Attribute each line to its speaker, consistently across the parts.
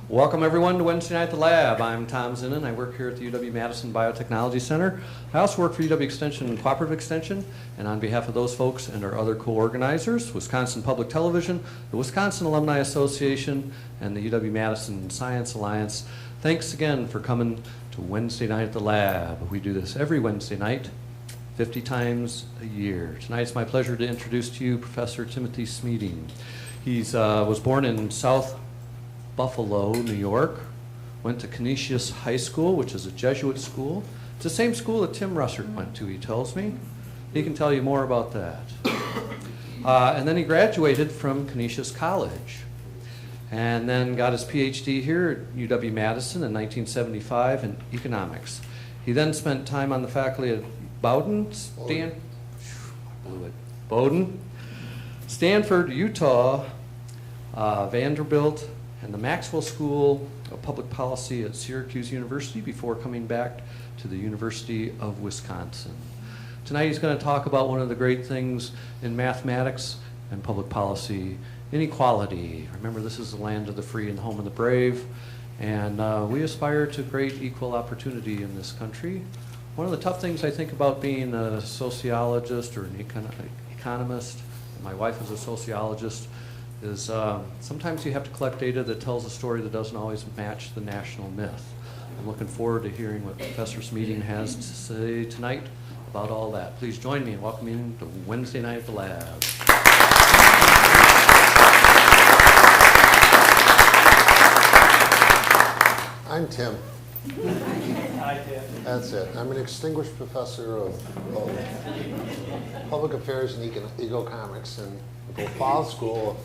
Speaker 1: Welcome everyone to Wednesday Night at the Lab. I'm Tom Zinnan. I work here at the UW-Madison Biotechnology Center. I also work for UW Extension and Cooperative Extension, and on behalf of those folks and our other co-organizers, Wisconsin Public Television, the Wisconsin Alumni Association, and the UW-Madison Science Alliance, thanks again for coming to Wednesday Night at the Lab. We do this every Wednesday night, 50 times a year. Tonight it's my pleasure to introduce to you Professor Timothy Smeeding. He was born in South Buffalo, New York, went to Canisius High School, which is a Jesuit school. It's the same school that Tim Russert went to, he tells me. He can tell you more about that. And then he graduated from Canisius College and then got his PhD here at UW-Madison in 1975 in economics. He then spent time on the faculty at Bowdoin, Stanford, Utah, Vanderbilt, and the Maxwell School of Public Policy at Syracuse University before coming back to the University of Wisconsin. Tonight he's going to talk about one of the great things in mathematics and public policy, inequality. Remember, this is the land of the free and the home of the brave, and we aspire to great equal opportunity in this country. One of the tough things I think about being a sociologist or an economist, my wife is a sociologist, is sometimes you have to collect data that tells a story that doesn't always match the national myth. I'm looking forward to hearing what Professor Smeeding has to say tonight about all that. Please join me in welcoming to Wednesday Night at the Lab.
Speaker 2: I'm Tim.
Speaker 3: Hi, Tim.
Speaker 2: That's it. I'm an extinguished professor of public affairs and economics in the Fall School.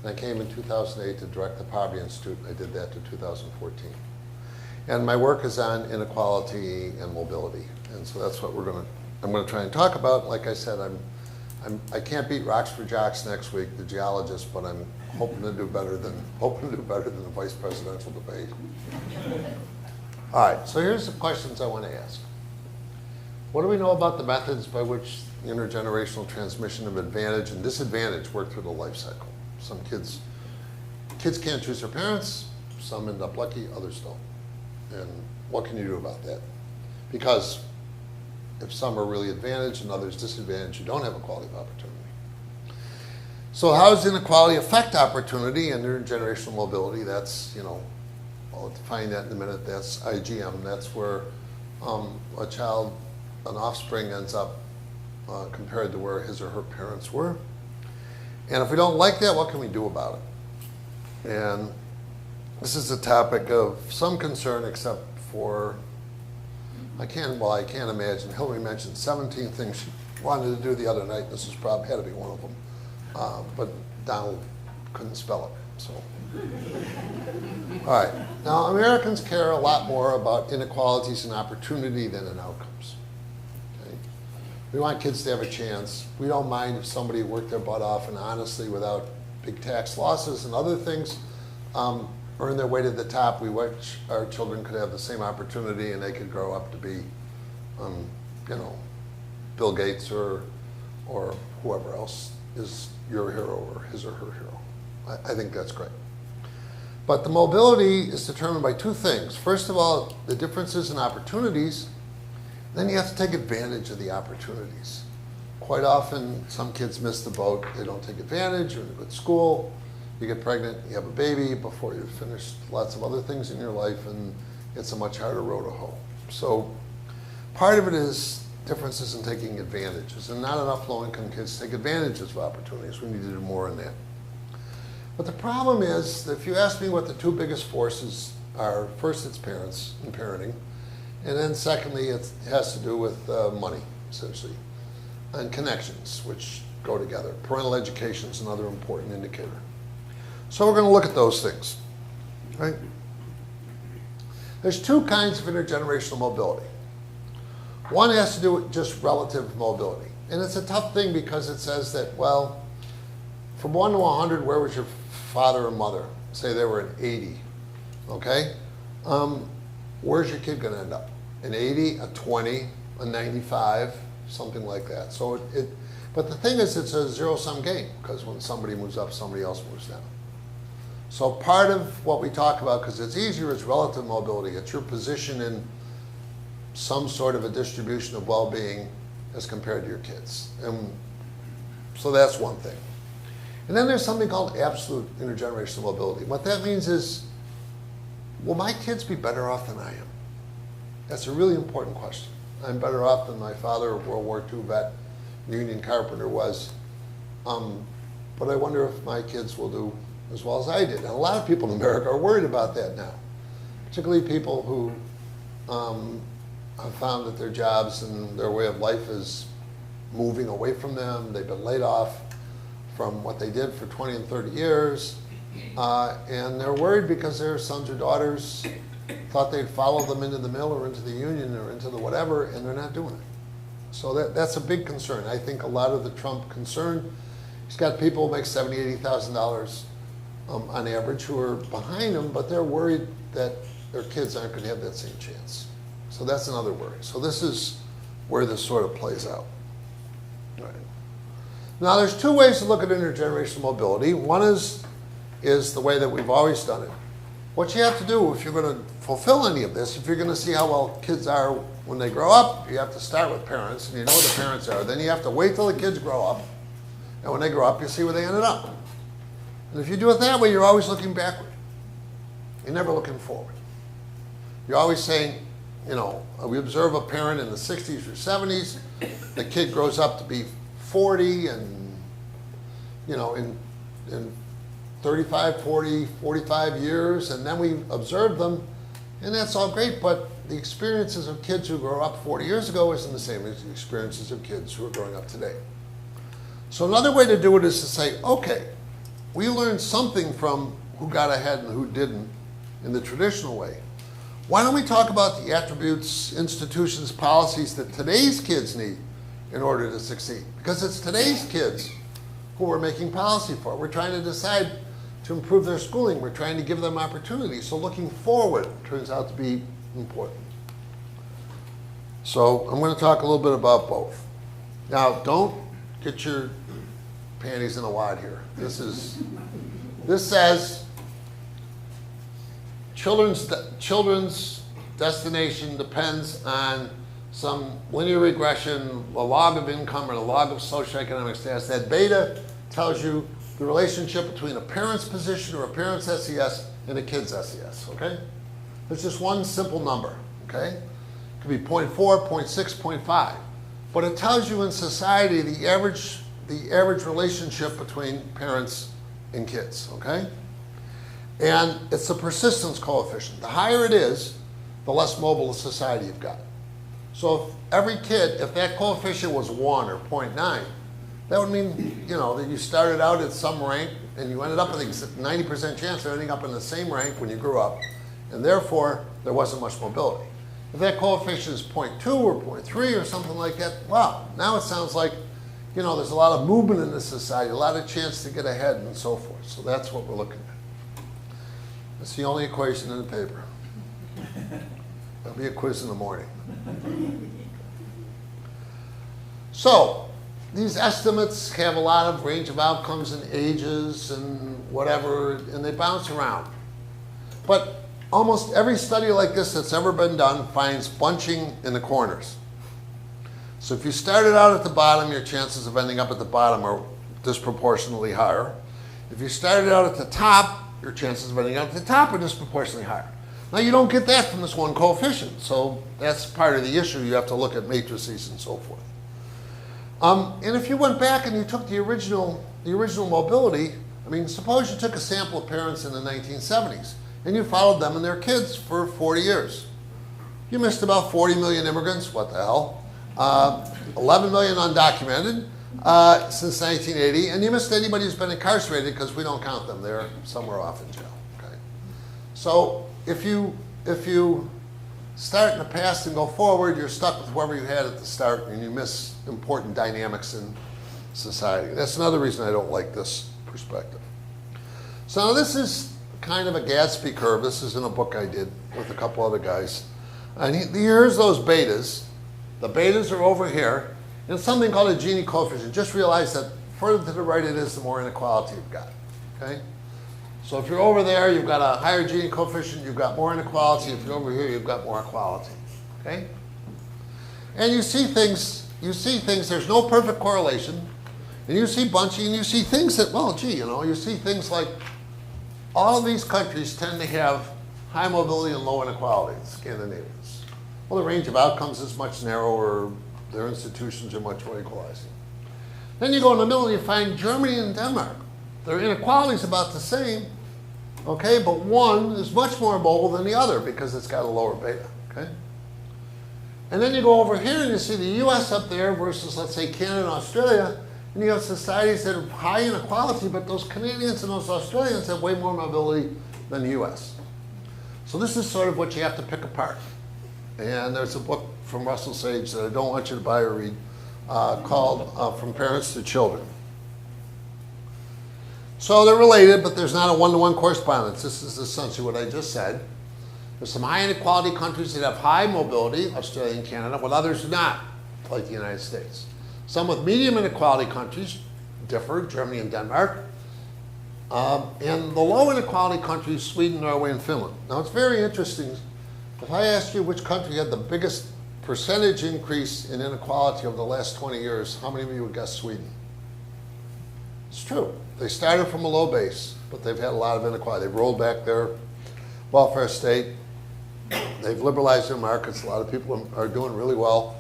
Speaker 2: And I came in 2008 to direct the Poverty Institute. I did that to 2014. And my work is on inequality and mobility. And so that's what I'm going to try and talk about. Like I said, I can't beat Rocks for Jocks next week, the geologist, but I'm hoping to do better than the vice presidential debate. All right, so here's the questions I want to ask. What do we know about the methods by which intergenerational transmission of advantage and disadvantage work through the life cycle? Some kids can't choose their parents, some end up lucky, others don't. And what can you do about that? Because if some are really advantaged and others disadvantaged, you don't have equality of opportunity. So how does inequality affect opportunity and intergenerational mobility? That's, I'll define that in a minute. That's IGM. That's where a child, an offspring ends up compared to where his or her parents were. And if we don't like that, what can we do about it? And this is a topic of some concern, except for, I can't imagine. Hillary mentioned 17 things she wanted to do the other night. This is probably had to be one of them. But Donald couldn't spell it, so. All right, now Americans care a lot more about inequalities in opportunity than in outcomes. We want kids to have a chance. We don't mind if somebody worked their butt off and honestly, without big tax losses and other things, earn their way to the top. We wish our children could have the same opportunity and they could grow up to be, Bill Gates or whoever else is your hero or his or her hero. I think that's great. But the mobility is determined by two things. First of all, the differences in opportunities. Then you have to take advantage of the opportunities. Quite often, some kids miss the boat. They don't take advantage. You're in a good school. You get pregnant. You have a baby before you've finished lots of other things in your life, and it's a much harder road to hoe. So part of it is differences in taking advantages, and not enough low-income kids take advantages of opportunities. We need to do more in that. But the problem is that if you ask me what the two biggest forces are, first it's parents and parenting. And then secondly, it has to do with money, essentially, and connections, which go together. Parental education is another important indicator. So we're going to look at those things, right? There's two kinds of intergenerational mobility. One has to do with just relative mobility. And it's a tough thing because it says that, well, from 1 to 100, where was your father and mother? Say they were at 80, okay? Where's your kid going to end up? An 80, a 20, a 95, something like that. So but the thing is, it's a zero-sum game, because when somebody moves up, somebody else moves down. So part of what we talk about, because it's easier, is relative mobility. It's your position in some sort of a distribution of well-being as compared to your kids. And so that's one thing. And then there's something called absolute intergenerational mobility. What that means is, will my kids be better off than I am? That's a really important question. I'm better off than my father, a World War II vet, union carpenter was. But I wonder if my kids will do as well as I did. And a lot of people in America are worried about that now, particularly people who have found that their jobs and their way of life is moving away from them. They've been laid off from what they did for 20 and 30 years. And they're worried because their sons or daughters thought they'd follow them into the mill or into the union or into the whatever, and they're not doing it. So that's a big concern. I think a lot of the Trump concern, he's got people who make $70,000, $80,000 on average who are behind him, but they're worried that their kids aren't going to have that same chance. So that's another worry. So this is where this sort of plays out. Right. Now there's two ways to look at intergenerational mobility. One is the way that we've always done it. What you have to do if you're going to fulfill any of this, if you're going to see how well kids are when they grow up, you have to start with parents, and you know what the parents are. Then you have to wait till the kids grow up, and when they grow up, you see where they ended up. And if you do it that way, you're always looking backward. You're never looking forward. You're always saying, you know, we observe a parent in the 60s or 70s, the kid grows up to be 40, and, you know, in 35, 40, 45 years, and then we observe them, and that's all great, but the experiences of kids who grew up 40 years ago isn't the same as the experiences of kids who are growing up today. So another way to do it is to say, okay, we learned something from who got ahead and who didn't in the traditional way. Why don't we talk about the attributes, institutions, policies that today's kids need in order to succeed? Because it's today's kids who we're making policy for. We're trying to decide to improve their schooling. We're trying to give them opportunities. So looking forward turns out to be important. So I'm going to talk a little bit about both. Now, don't get your panties in a wad here. This says children's destination depends on some linear regression, a log of income or a log of socioeconomic status. That beta tells you the relationship between a parent's position or a parent's SES and a kid's SES, okay? It's just one simple number, okay? It could be 0.4, 0.6, 0.5. But it tells you in society the average relationship between parents and kids, okay? And it's the persistence coefficient. The higher it is, the less mobile a society you've got. So if every kid, if that coefficient was 1 or 0.9, that would mean, you know, that you started out at some rank and you ended up with a 90% chance of ending up in the same rank when you grew up, and therefore there wasn't much mobility. If that coefficient is 0.2 or 0.3 or something like that, wow, now it sounds like, you know, there's a lot of movement in this society, a lot of chance to get ahead and so forth. So that's what we're looking at. That's the only equation in the paper. There'll be a quiz in the morning. So these estimates have a lot of range of outcomes and ages and whatever, and they bounce around. But almost every study like this that's ever been done finds bunching in the corners. So if you started out at the bottom, your chances of ending up at the bottom are disproportionately higher. If you started out at the top, your chances of ending up at the top are disproportionately higher. Now you don't get that from this one coefficient, so that's part of the issue. You have to look at matrices and so forth. And if you went back and you took the original mobility, I mean, suppose you took a sample of parents in the 1970s and you followed them and their kids for 40 years. You missed about 40 million immigrants, what the hell? 11 million undocumented since 1980, and you missed anybody who's been incarcerated because we don't count them. They're somewhere off in jail. Okay? So if you start in the past and go forward, you're stuck with whoever you had at the start, and you miss important dynamics in society. That's another reason I don't like this perspective. So now this is kind of a Gatsby curve. This is in a book I did with a couple other guys. And here's those betas. The betas are over here. And it's something called a Gini coefficient. Just realize that further to the right it is, the more inequality you've got. Okay? So if you're over there, you've got a higher Gini coefficient, you've got more inequality. If you're over here, you've got more equality. Okay? And you see things, there's no perfect correlation. And you see bunching, and you see things that, well, gee, you see things like all of these countries tend to have high mobility and low inequality, Scandinavians. Well, the range of outcomes is much narrower. Their institutions are much more equalizing. Then you go in the middle and you find Germany and Denmark. Their inequality is about the same, okay, but one is much more mobile than the other because it's got a lower beta, okay? And then you go over here and you see the US up there versus, let's say, Canada and Australia, and you have societies that have high inequality, but those Canadians and those Australians have way more mobility than the US. So this is sort of what you have to pick apart. And there's a book from Russell Sage that I don't want you to buy or read called From Parents to Children. So they're related, but there's not a one-to-one correspondence. This is essentially what I just said. There's some high inequality countries that have high mobility, Australia and Canada, while others do not, like the United States. Some with medium inequality countries differ, Germany and Denmark. And the low inequality countries, Sweden, Norway, and Finland. Now it's very interesting. If I ask you which country had the biggest percentage increase in inequality over the last 20 years, how many of you would guess Sweden? It's true. They started from a low base, but they've had a lot of inequality. They've rolled back their welfare state. They've liberalized their markets. A lot of people are doing really well.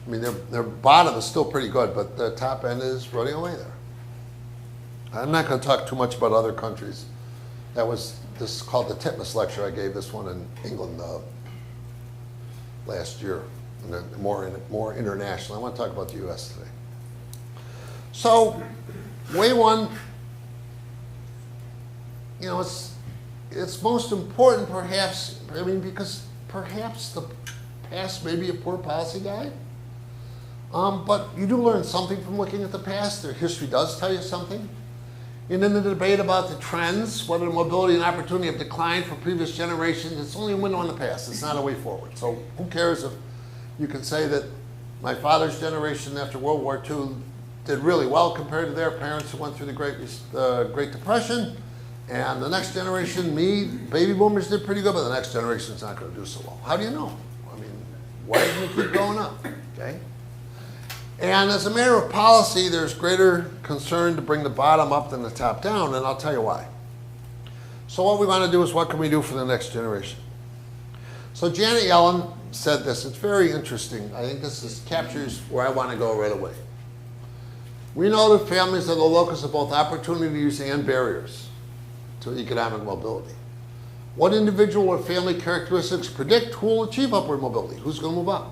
Speaker 2: I mean, their bottom is still pretty good, but the top end is running away there. I'm not going to talk too much about other countries. This is called the Titmus lecture. I gave this one in England last year, and then more international. I want to talk about the U.S. today. So, way one, it's most important perhaps, because perhaps the past may be a poor policy guide. But you do learn something from looking at the past. Their history does tell you something. And in the debate about the trends, whether mobility and opportunity have declined for previous generations, it's only a window in the past. It's not a way forward. So who cares if you can say that my father's generation after World War II did really well compared to their parents who went through the Great Depression, and the next generation, baby boomers did pretty good, but the next generation's not going to do so well. How do you know? I mean, why doesn't it keep going up? Okay. And as a matter of policy, there's greater concern to bring the bottom up than the top down, and I'll tell you why. So what we want to do is, what can we do for the next generation? So Janet Yellen said this. It's very interesting. I think this captures where I want to go right away. We know that families are the locus of both opportunities and barriers to economic mobility. What individual or family characteristics predict who will achieve upward mobility? Who's going to move up?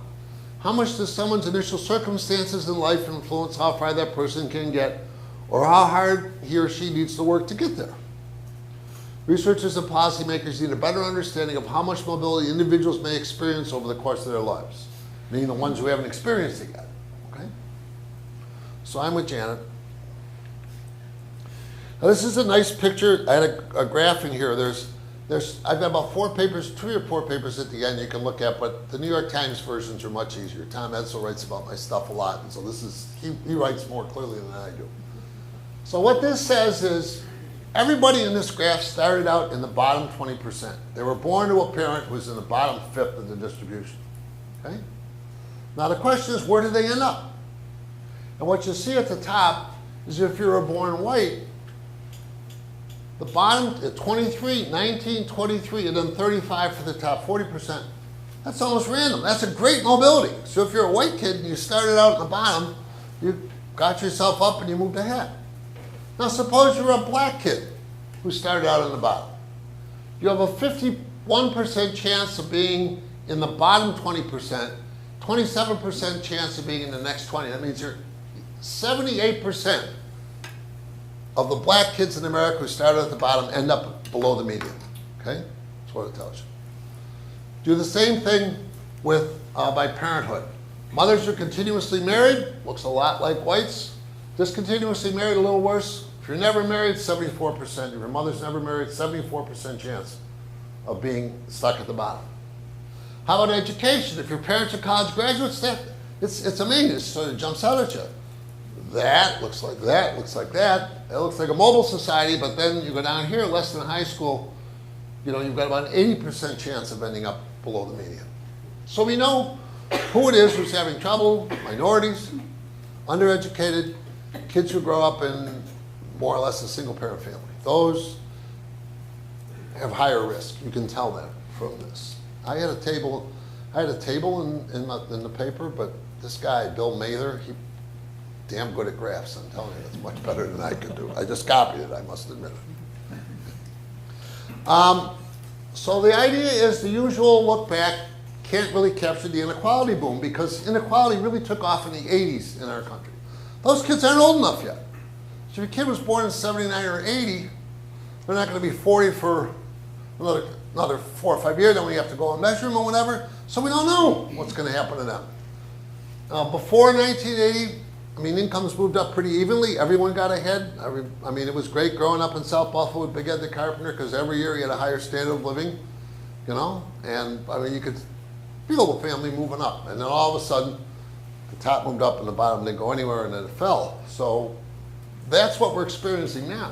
Speaker 2: How much does someone's initial circumstances in life influence how far that person can get, or how hard he or she needs to work to get there? Researchers and policymakers need a better understanding of how much mobility individuals may experience over the course of their lives, meaning the ones who haven't experienced it yet. Okay? So I'm with Janet. Now this is a nice picture. I had a graph in here. I've got about 4 papers, 3 or 4 papers at the end you can look at, but the New York Times versions are much easier. Tom Edsel writes about my stuff a lot, and so he writes more clearly than I do. So what this says is, everybody in this graph started out in the bottom 20%. They were born to a parent who was in the bottom 5th of the distribution. Okay? Now the question is, where did they end up? And what you see at the top is, if you were born white, the bottom, 23, 19, 23, and then 35 for the top 40%. That's almost random. That's a great mobility. So if you're a white kid and you started out at the bottom, you got yourself up and you moved ahead. Now suppose you're a black kid who started out in the bottom. You have a 51% chance of being in the bottom 20%, 27% chance of being in the next 20. That means you're 78% of the black kids in America who started at the bottom end up below the median. Okay? That's what it tells you. Do the same thing with by parenthood. Mothers are continuously married, looks a lot like whites. Discontinuously married, a little worse. If you're never married, 74%. If your mother's never married, 74% chance of being stuck at the bottom. How about education? If your parents are college graduates, it's amazing. It sort of jumps out at you. That looks like that, looks like that. It looks like a mobile society, but then you go down here, less than high school, you've got about an 80% chance of ending up below the median. So we know who it is who's having trouble: minorities, undereducated, kids who grow up in more or less a single-parent family. Those have higher risk. You can tell that from this. I had a table in the paper, but this guy, Bill Mather, he damn good at graphs. I'm telling you, it's much better than I could do. I just copied it, I must admit it. So the idea is the usual look back can't really capture the inequality boom, because inequality really took off in the 80s in our country. Those kids aren't old enough yet. So if your kid was born in 79 or 80, they're not going to be 40 for another 4 or 5 years. Then we have to go and measure them or whatever. So we don't know what's going to happen to them. Before 1980, incomes moved up pretty evenly. Everyone got ahead. It was great growing up in South Buffalo with Big Ed the Carpenter, because every year you had a higher standard of living, And you could feel the family moving up. And then all of a sudden, the top moved up and the bottom didn't go anywhere, and then it fell. So that's what we're experiencing now.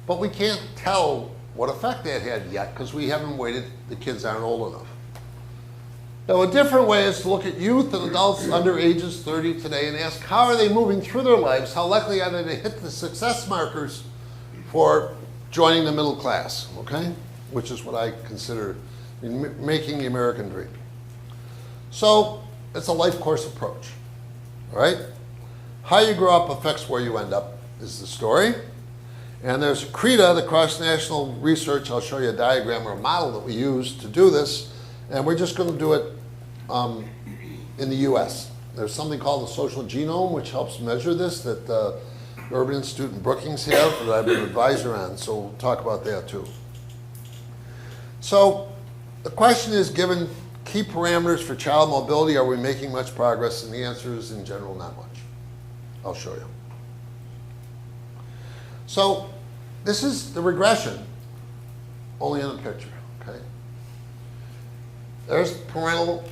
Speaker 2: But we can't tell what effect that had yet, because we haven't waited. The kids aren't old enough. Now, a different way is to look at youth and adults under ages 30 today and ask, how are they moving through their lives? How likely are they to hit the success markers for joining the middle class, okay? Which is what I consider making the American dream. So it's a life course approach, all right? How you grow up affects where you end up is the story. And there's CRETA, the cross-national research. I'll show you a diagram or a model that we use to do this. And we're just going to do it in the US. There's something called the social genome, which helps measure this, that the Urban Institute and Brookings have, that I've been an advisor on. So we'll talk about that too. So the question is, given key parameters for child mobility, are we making much progress? And the answer is, in general, not much. I'll show you. So this is the regression, only in a picture, okay? There's parental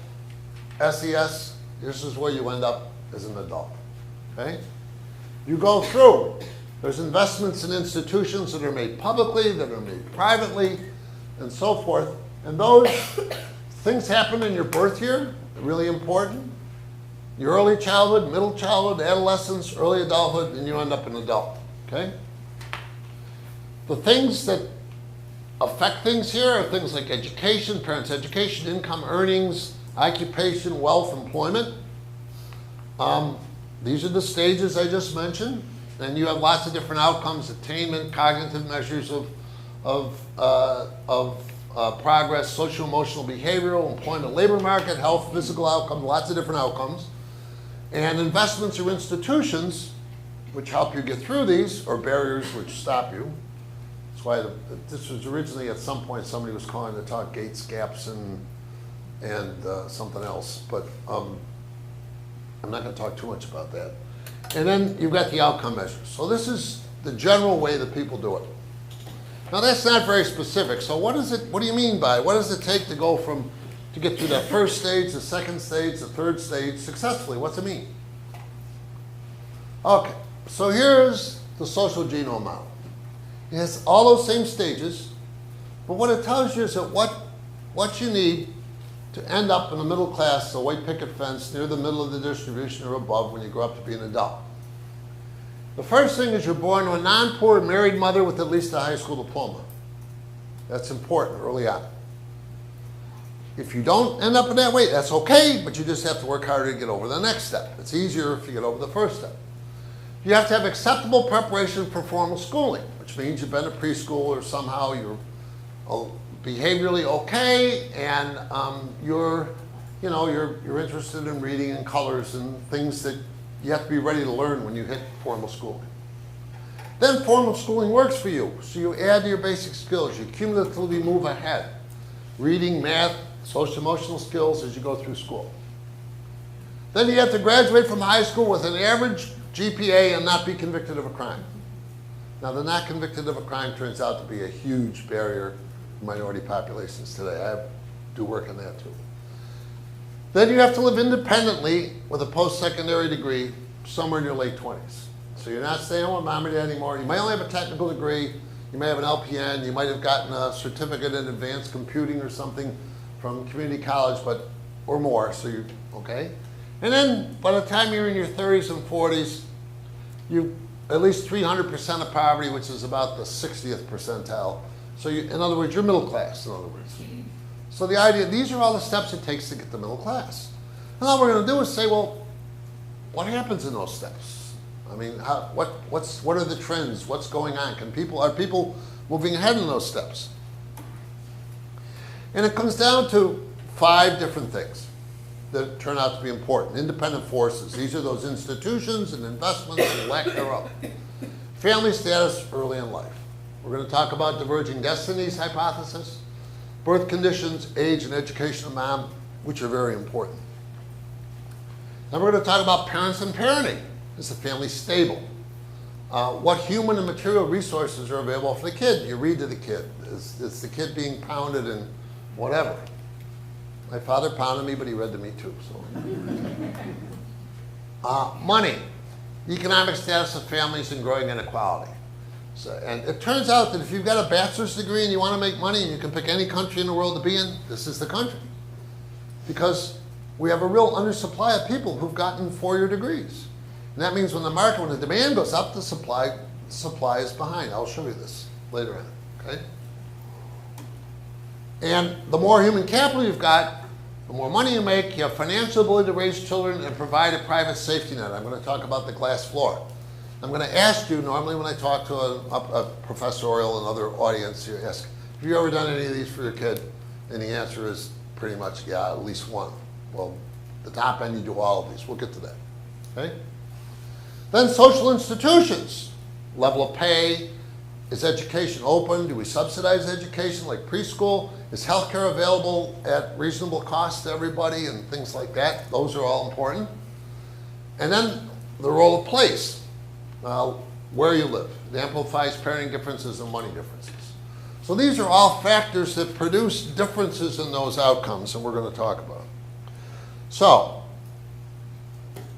Speaker 2: SES. This is where you end up as an adult, okay? You go through. There's investments in institutions that are made publicly, that are made privately, and so forth. And those things happen in your birth year, really important. Your early childhood, middle childhood, adolescence, early adulthood, and you end up an adult, okay? The things that affect things here are things like education, parents' education, income, earnings, occupation, wealth, employment. These are the stages I just mentioned. And you have lots of different outcomes: attainment, cognitive measures of progress, social, emotional, behavioral, employment, labor market, health, physical outcomes, lots of different outcomes. And investments or institutions which help you get through these, or barriers which stop you. That's why this was originally, at some point, somebody was calling to talk gates, gaps, and something else. But I'm not going to talk too much about that. And then you've got the outcome measures. So this is the general way that people do it. Now that's not very specific. So what is it? What do you mean by it? What does it take to go to get through that first stage, the second stage, the third stage successfully? What's it mean? Okay, so here's the social genome model. It has all those same stages, but what it tells you is that what you need to end up in the middle class, the white picket fence near the middle of the distribution or above when you grow up to be an adult. The first thing is you're born to a non-poor married mother with at least a high school diploma. That's important early on. If you don't end up in that way, that's okay, but you just have to work harder to get over the next step. It's easier if you get over the first step. You have to have acceptable preparation for formal schooling, which means you've been to preschool or somehow you're behaviorally okay, and you're interested in reading and colors and things that you have to be ready to learn when you hit formal schooling. Then formal schooling works for you, so you add to your basic skills. You cumulatively move ahead, reading, math, social emotional skills as you go through school. Then you have to graduate from high school with an average GPA and not be convicted of a crime. Now, the not convicted of a crime turns out to be a huge barrier in minority populations today. I do work on that too. Then you have to live independently with a post-secondary degree somewhere in your late 20s. So you're not staying with mom or dad anymore. You might only have a technical degree. You may have an LPN. You might have gotten a certificate in advanced computing or something from community college, but or more. So you okay? And then by the time you're in your 30s and 40s, you at least 300% of poverty, which is about the 60th percentile. So you, in other words, you're middle class. In other words. So the idea, these are all the steps it takes to get to middle class. And all we're going to do is say, well, what happens in those steps? I mean, what are the trends? What's going on? Are people moving ahead in those steps? And it comes down to 5 different things that turn out to be important. Independent forces. These are those institutions and investments and lack thereof. Family status early in life. We're going to talk about diverging destinies hypothesis, birth conditions, age, and education of mom, which are very important. Then we're going to talk about parents and parenting. Is the family stable? What human and material resources are available for the kid? You read to the kid. Is the kid being pounded and whatever? My father pounded me, but he read to me too. So, money, economic status of families, and growing inequality. So, and it turns out that if you've got a bachelor's degree and you want to make money and you can pick any country in the world to be in, this is the country. Because we have a real undersupply of people who've gotten 4-year degrees. And that means when the demand goes up, the supply is behind. I'll show you this later on, okay? And the more human capital you've got, the more money you make, you have financial ability to raise children and provide a private safety net. I'm going to talk about the glass floor. I'm going to ask you, normally when I talk to a professorial and other audience, you ask, have you ever done any of these for your kid? And the answer is pretty much, yeah, at least one. Well, the top end, you do all of these. We'll get to that, okay? Then social institutions, level of pay. Is education open? Do we subsidize education like preschool? Is healthcare available at reasonable cost to everybody and things like that? Those are all important. And then the role of place. Where you live. It amplifies parenting differences and money differences. So these are all factors that produce differences in those outcomes, and we're going to talk about. So,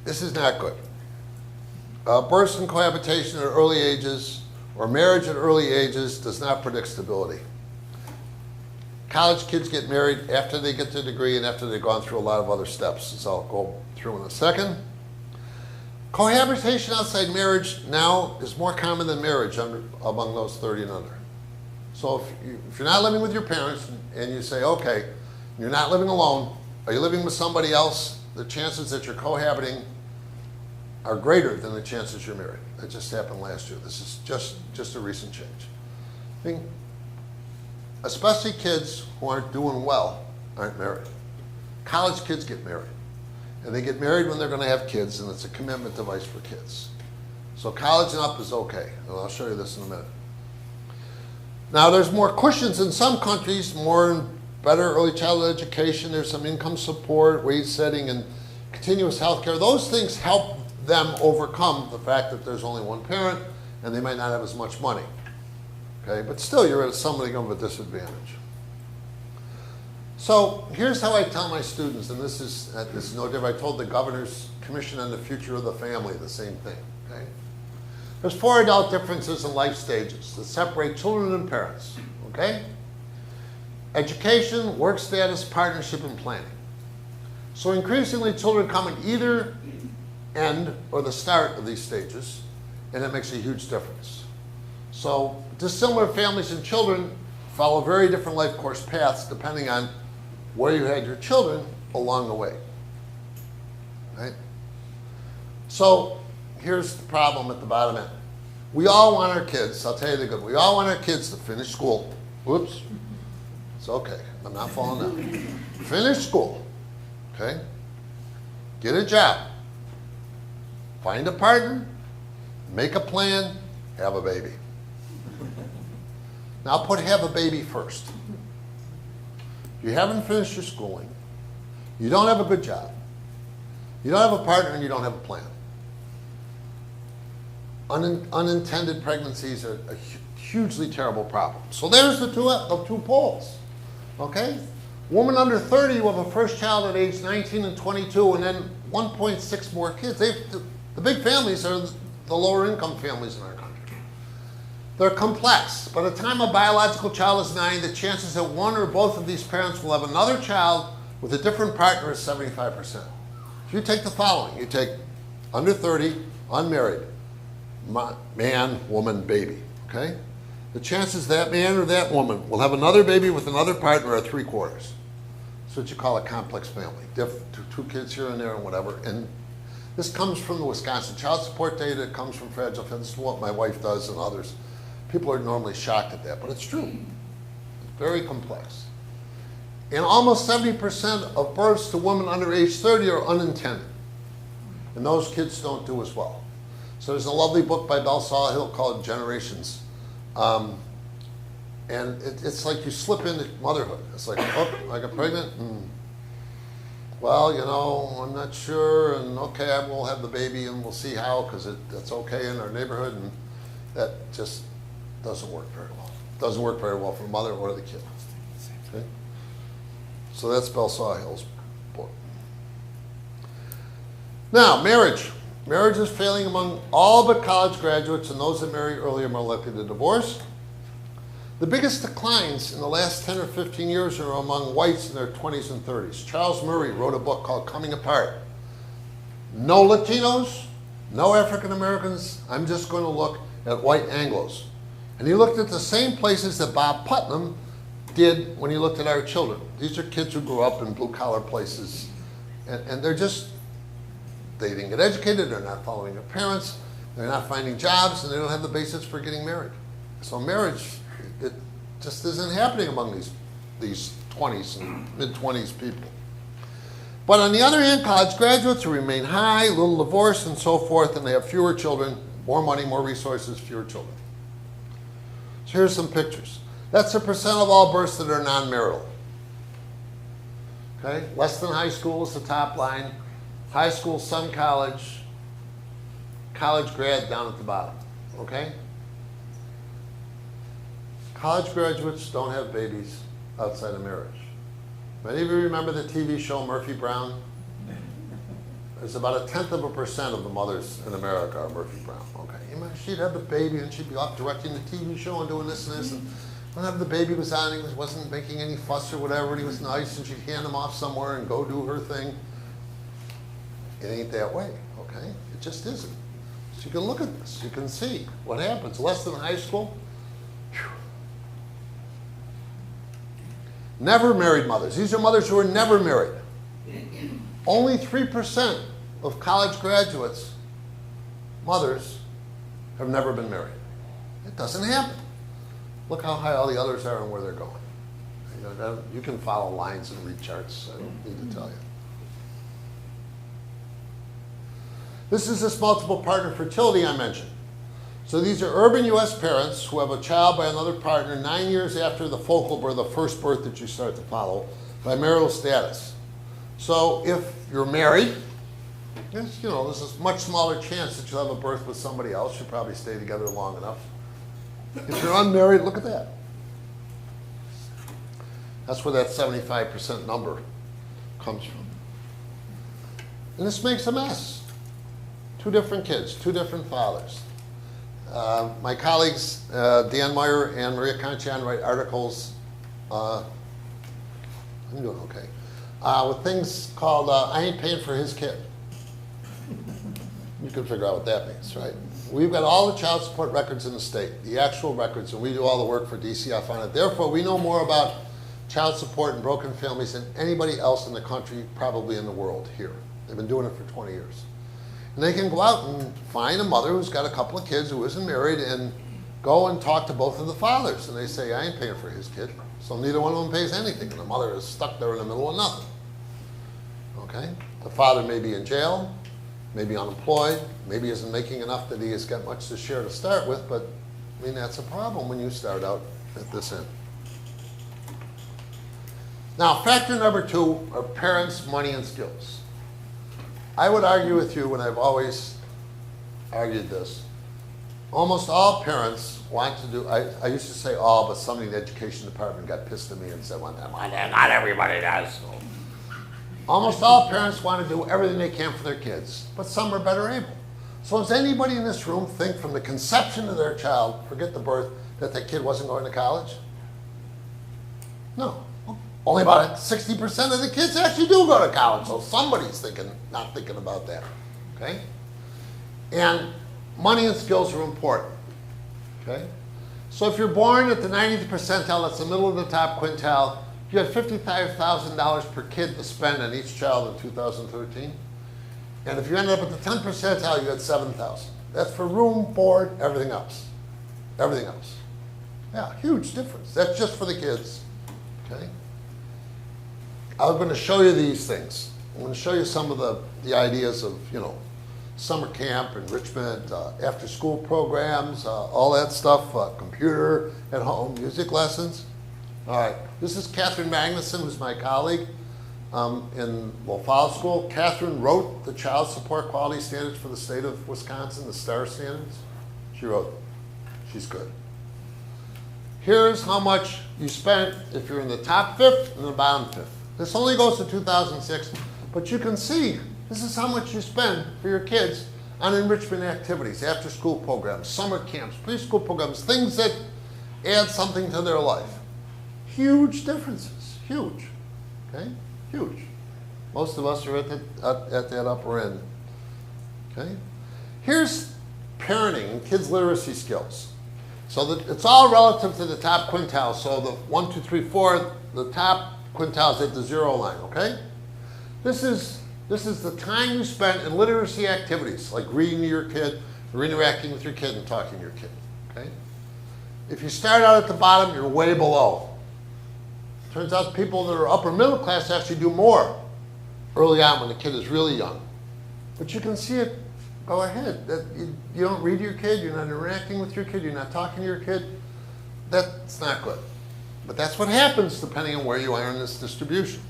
Speaker 2: this is not good. Births and cohabitation at early ages or marriage at early ages does not predict stability. College kids get married after they get their degree and after they've gone through a lot of other steps, as I'll go through in a second. Cohabitation outside marriage now is more common than marriage among those 30 and under. So if you're not living with your parents and you say, okay, you're not living alone, are you living with somebody else? The chances that you're cohabiting are greater than the chances you're married. That just happened last year. This is just a recent change. I mean, especially kids who aren't doing well aren't married. College kids get married. And they get married when they're going to have kids, and it's a commitment device for kids. So college and up is okay, and I'll show you this in a minute. Now, there's more cushions in some countries, more and better early childhood education. There's some income support, wage setting, and continuous health care. Those things help them overcome the fact that there's only one parent, and they might not have as much money. Okay, but still, you're at something of a disadvantage. So here's how I tell my students, and this is no different. I told the Governor's Commission on the Future of the Family the same thing. Okay? There's 4 adult differences in life stages that separate children and parents. Okay? Education, work status, partnership, and planning. So increasingly, children come at either end or the start of these stages, and it makes a huge difference. So dissimilar families and children follow very different life course paths depending on where you had your children along the way. Right? So here's the problem at the bottom end. We all want our kids, I'll tell you the good, we all want our kids to finish school. Whoops. It's okay, I'm not falling down. Finish school, okay? Get a job. Find a partner, make a plan, have a baby. Now put have a baby first. You haven't finished your schooling, you don't have a good job, you don't have a partner, and you don't have a plan. Unintended pregnancies are a hugely terrible problem. So there's the two poles, okay? Woman under 30 will have a first child at age 19 and 22, and then 1.6 more kids. The big families are the lower income families in our country. They're complex. By the time a biological child is 9, the chances that one or both of these parents will have another child with a different partner is 75%. If you take the following, you take under 30, unmarried, man, woman, baby, okay? The chances that man or that woman will have another baby with another partner are 3/4. That's what you call a complex family. Two kids here and there and whatever. And this comes from the Wisconsin child support data. It comes from Fragile Family. This is what my wife does and others. People are normally shocked at that, but it's true. It's very complex. And almost 70% of births to women under age 30 are unintended. And those kids don't do as well. So there's a lovely book by Belle Sawhill called Generations. And it's like you slip into motherhood. It's like, oh, I got pregnant. Well, you know, I'm not sure. And okay, we'll have the baby and we'll see how, because that's okay in our neighborhood. And that just doesn't work very well. Doesn't work very well for the mother or the kid. Okay? So that's Belle Sawhill's book. Now, marriage. Marriage is failing among all but college graduates, and those that marry early are more likely to divorce. The biggest declines in the last 10 or 15 years are among whites in their 20s and 30s. Charles Murray wrote a book called Coming Apart. No Latinos, no African Americans. I'm just going to look at white Anglos. And he looked at the same places that Bob Putnam did when he looked at our children. These are kids who grew up in blue-collar places, and they're just, they didn't get educated, they're not following their parents, they're not finding jobs, and they don't have the basis for getting married. So marriage, it just isn't happening among these 20s and mid-20s people. But on the other hand, college graduates who remain high, little divorce and so forth, and they have fewer children, more money, more resources, fewer children. So here's some pictures. That's the percent of all births that are non-marital. Okay, less than high school is the top line. High school, some college, college grad down at the bottom. Okay? College graduates don't have babies outside of marriage. Many of you remember the TV show Murphy Brown? There's about 1/10% of the mothers in America are Murphy Brown. Okay, she'd have the baby and she'd be off directing the TV show and doing this and this. And whenever the baby was on, he wasn't making any fuss or whatever, and he was nice, and she'd hand him off somewhere and go do her thing. It ain't that way, okay? It just isn't. So you can look at this. You can see what happens. Less than high school. Whew. Never married mothers. These are mothers who are never married. Only 3% of college graduates, mothers, have never been married. It doesn't happen. Look how high all the others are and where they're going. You can follow lines and read charts. I don't need to tell you. This is this multiple partner fertility I mentioned. So these are urban U.S. parents who have a child by another partner 9 years after the focal birth, the first birth that you start to follow, by marital status. So if you're married, there's a much smaller chance that you'll have a birth with somebody else. You'll probably stay together long enough. If you're unmarried, look at that. That's where that 75% number comes from. And this makes a mess. 2 different kids, 2 different fathers. My colleagues, Dan Meyer and Maria Conchian, write articles, I'm doing okay, with things called, I ain't paying for his kid. You can figure out what that means, right? We've got all the child support records in the state, the actual records, and we do all the work for DCF on it. Therefore, we know more about child support and broken families than anybody else in the country, probably in the world here. They've been doing it for 20 years. And they can go out and find a mother who's got a couple of kids who isn't married and go and talk to both of the fathers. And they say, I ain't paying for his kid. So neither one of them pays anything. And the mother is stuck there in the middle of nothing. Okay? The father may be in jail, may be unemployed, maybe isn't making enough that he has got much to share to start with, but I mean, that's a problem when you start out at this end. Now, factor number 2 are parents' money and skills. I would argue with you, and I've always argued this, almost all parents want to do, I used to say all, but somebody in the education department got pissed at me and said one time, not everybody does. So, almost all parents want to do everything they can for their kids, but some are better able. So does anybody in this room think from the conception of their child, forget the birth, that the kid wasn't going to college? No. Only about 60% of the kids actually do go to college, so somebody's not thinking about that, okay? And money and skills are important, okay? So if you're born at the 90th percentile, that's the middle of the top quintile, you have $55,000 per kid to spend on each child in 2013. And if you ended up at the 10th percentile, you had $7,000. That's for room, board, everything else. Everything else. Yeah, huge difference. That's just for the kids, okay? I'm going to show you these things. I'm going to show you some of the ideas of, summer camp, enrichment, after school programs, all that stuff, computer at home, music lessons. All right, this is Catherine Magnuson, who's my colleague in Fall School. Catherine wrote the Child Support Quality Standards for the state of Wisconsin, the STAR standards. She wrote them. She's good. Here's how much you spent if you're in the top fifth and the bottom fifth. This only goes to 2006, but you can see this is how much you spend for your kids on enrichment activities, after school programs, summer camps, preschool programs, things that add something to their life. Huge differences, huge, okay, huge. Most of us are at that upper end, okay. Here's parenting and kids' literacy skills. So it's all relative to the top quintile. So the 1, 2, 3, 4, the top quintiles at the 0 line, okay? This is the time you spent in literacy activities, like reading to your kid, or interacting with your kid and talking to your kid, okay? If you start out at the bottom, you're way below. Turns out people that are upper middle class actually do more early on when the kid is really young. But you can see it go ahead. That you don't read to your kid, you're not interacting with your kid, you're not talking to your kid. That's not good. But that's what happens depending on where you are in this distribution.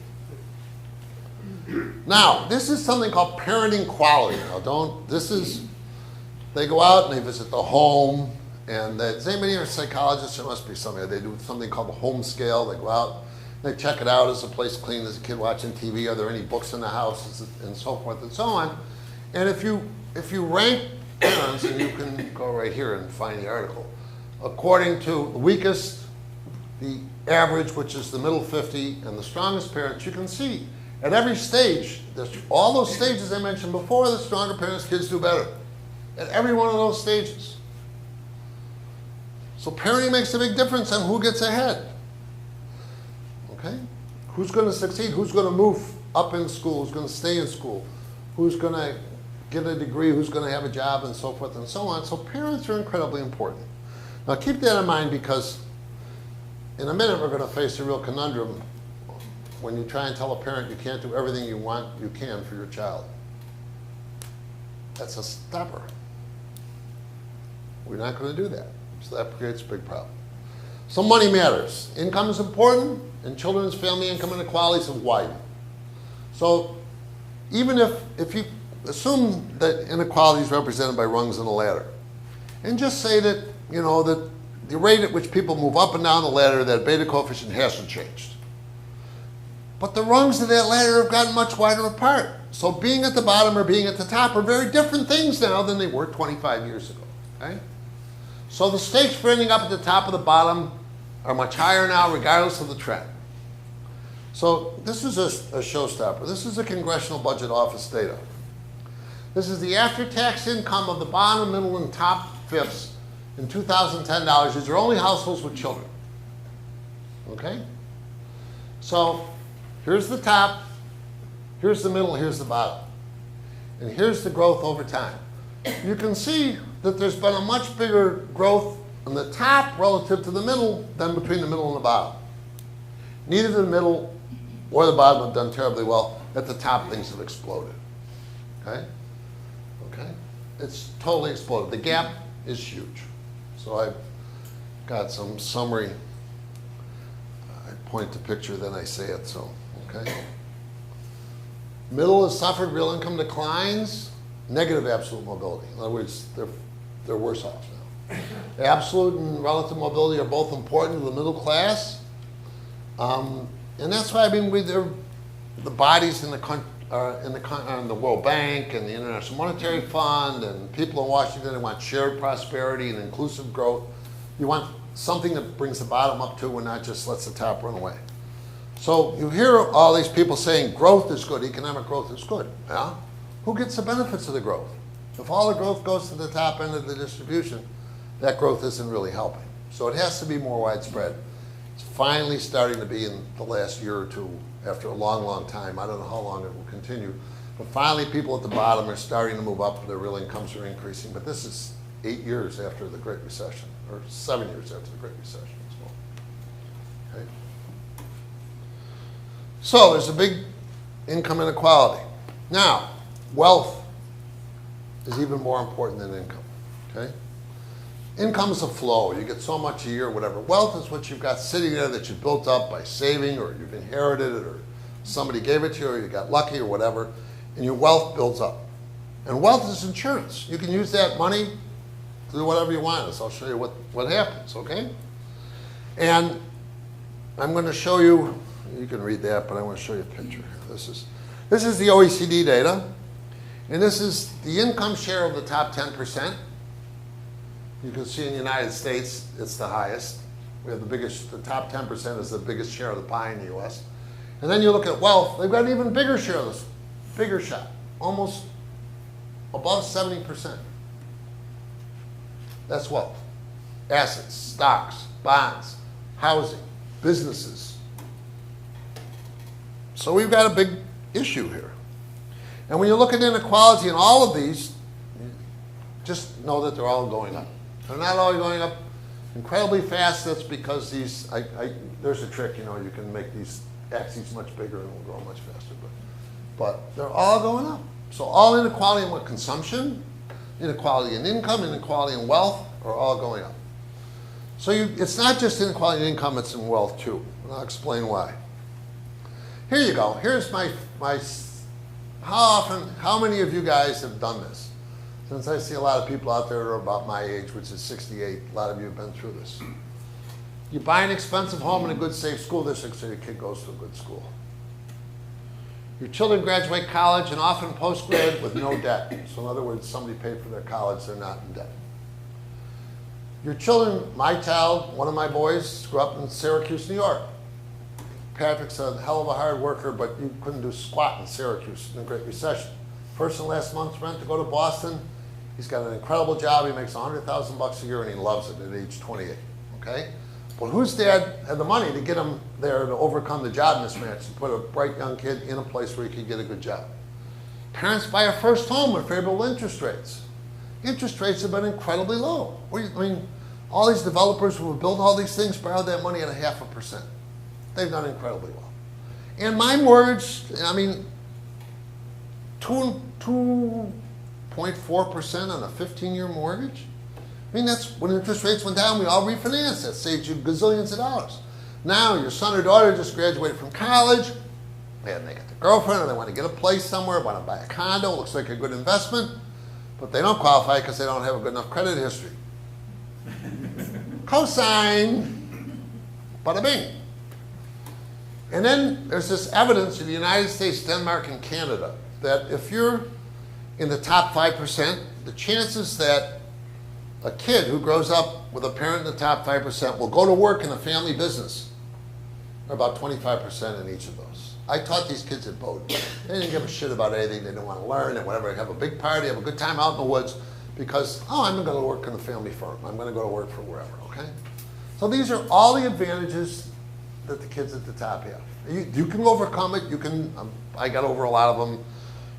Speaker 2: Now, this is something called parenting quality. Now, they go out and they visit the home, and does anybody here a psychologist? There must be somebody. They do something called the home scale. They go out, they check it out. Is the place clean? Is the kid watching TV? Are there any books in the house? And so forth and so on. And if you rank parents, and you can go right here and find the article, according to the weakest, the average, which is the middle 50, and the strongest parents, you can see at every stage, all those stages I mentioned before, the stronger parents' kids do better. At every one of those stages. So parenting makes a big difference on who gets ahead. Okay? Who's going to succeed? Who's going to move up in school? Who's going to stay in school? Who's going to get a degree? Who's going to have a job? And so forth and so on. So parents are incredibly important. Now keep that in mind, because in a minute we're going to face a real conundrum when you try and tell a parent you can't do everything you can for your child. That's a stopper. We're not going to do that. So that creates a big problem. So money matters. Income is important, and children's family income inequalities have widened. So even if you assume that inequality is represented by rungs in a ladder, and just say that, that the rate at which people move up and down the ladder, that beta coefficient hasn't changed. But the rungs of that ladder have gotten much wider apart. So being at the bottom or being at the top are very different things now than they were 25 years ago, okay? So the stakes for ending up at the top of the bottom are much higher now, regardless of the trend. So this is a showstopper. This is a Congressional Budget Office data. This is the after-tax income of the bottom, middle, and top fifths in 2010 dollars. These are only households with children, okay? So here's the top, here's the middle, here's the bottom. And here's the growth over time. You can see that there's been a much bigger growth in the top relative to the middle than between the middle and the bottom. Neither the middle or the bottom have done terribly well. At the top, things have exploded. Okay? Okay? It's totally exploded. The gap is huge. So I've got some summary. I point to picture, then I say it, so, okay? Middle has suffered real income declines, negative absolute mobility. In other words, they're worse off now. Absolute and relative mobility are both important to the middle class. And that's why, the bodies in on the World Bank and the International Monetary Fund and people in Washington that want shared prosperity and inclusive growth. You want something that brings the bottom up too and not just lets the top run away. So you hear all these people saying growth is good, economic growth is good. Yeah? Who gets the benefits of the growth? If all the growth goes to the top end of the distribution, that growth isn't really helping. So it has to be more widespread. It's finally starting to be in the last year or two, after a long, long time. I don't know how long it will continue. But finally, people at the bottom are starting to move up. Their real incomes are increasing. But this is 8 years after the Great Recession, or 7 years after the Great Recession as well. Okay? So there's a big income inequality. Now, wealth is even more important than income. Okay? Income is a flow. You get so much a year, whatever. Wealth is what you've got sitting there that you built up by saving, or you've inherited it, or somebody gave it to you, or you got lucky, or whatever, and your wealth builds up. And wealth is insurance. You can use that money to do whatever you want. So I'll show you what happens, okay? And I'm going to show you, you can read that, but I want to show you a picture here. This is the OECD data, and this is the income share of the top 10%. You can see in the United States, it's the highest. We have the top 10% is the biggest share of the pie in the US. And then you look at wealth, they've got an even bigger share of this, bigger shot, almost above 70%. That's wealth. Assets, stocks, bonds, housing, businesses. So we've got a big issue here. And when you look at inequality in all of these, just know that they're all going up. They're not all going up incredibly fast. That's because these, there's a trick, you know, you can make these axes much bigger and it will grow much faster. But they're all going up. So all inequality in what consumption, inequality in income, inequality in wealth are all going up. So it's not just inequality in income, it's in wealth too. And I'll explain why. Here you go. Here's how many of you guys have done this? Since I see a lot of people out there who are about my age, which is 68, a lot of you have been through this. You buy an expensive home in a good, safe school district so your kid goes to a good school. Your children graduate college and often post-grad with no debt. So in other words, somebody paid for their college, they're not in debt. Your children, my child, one of my boys, grew up in Syracuse, New York. Patrick's a hell of a hard worker, but you couldn't do squat in Syracuse in the Great Recession. Person last month's rent to go to Boston. He's got an incredible job. He makes $100,000 a year and he loves it at age 28. Okay? But whose dad had the money to get him there to overcome the job mismatch, to put a bright young kid in a place where he could get a good job? Parents buy a first home with favorable interest rates. Interest rates have been incredibly low. I mean, all these developers who have built all these things borrowed that money at 0.5%. They've done incredibly well. And my mortgage, I mean, 2.4% on a 15-year mortgage? I mean, that's when interest rates went down, we all refinanced. That saved you gazillions of dollars. Now, your son or daughter just graduated from college, and they got their girlfriend, or they want to get a place somewhere, want to buy a condo, looks like a good investment, but they don't qualify because they don't have a good enough credit history. Cosign, bada bing. And then there's this evidence in the United States, Denmark, and Canada that if you're in the top 5%, the chances that a kid who grows up with a parent in the top 5% will go to work in a family business are about 25% in each of those. I taught these kids at Bowdoin. They didn't give a shit about anything. They didn't want to learn and whatever. Have a big party, have a good time out in the woods because, oh, I'm going to work in the family firm. I'm going to go to work for wherever, okay? So these are all the advantages that the kids at the top have. You can overcome it. You can. I got over a lot of them.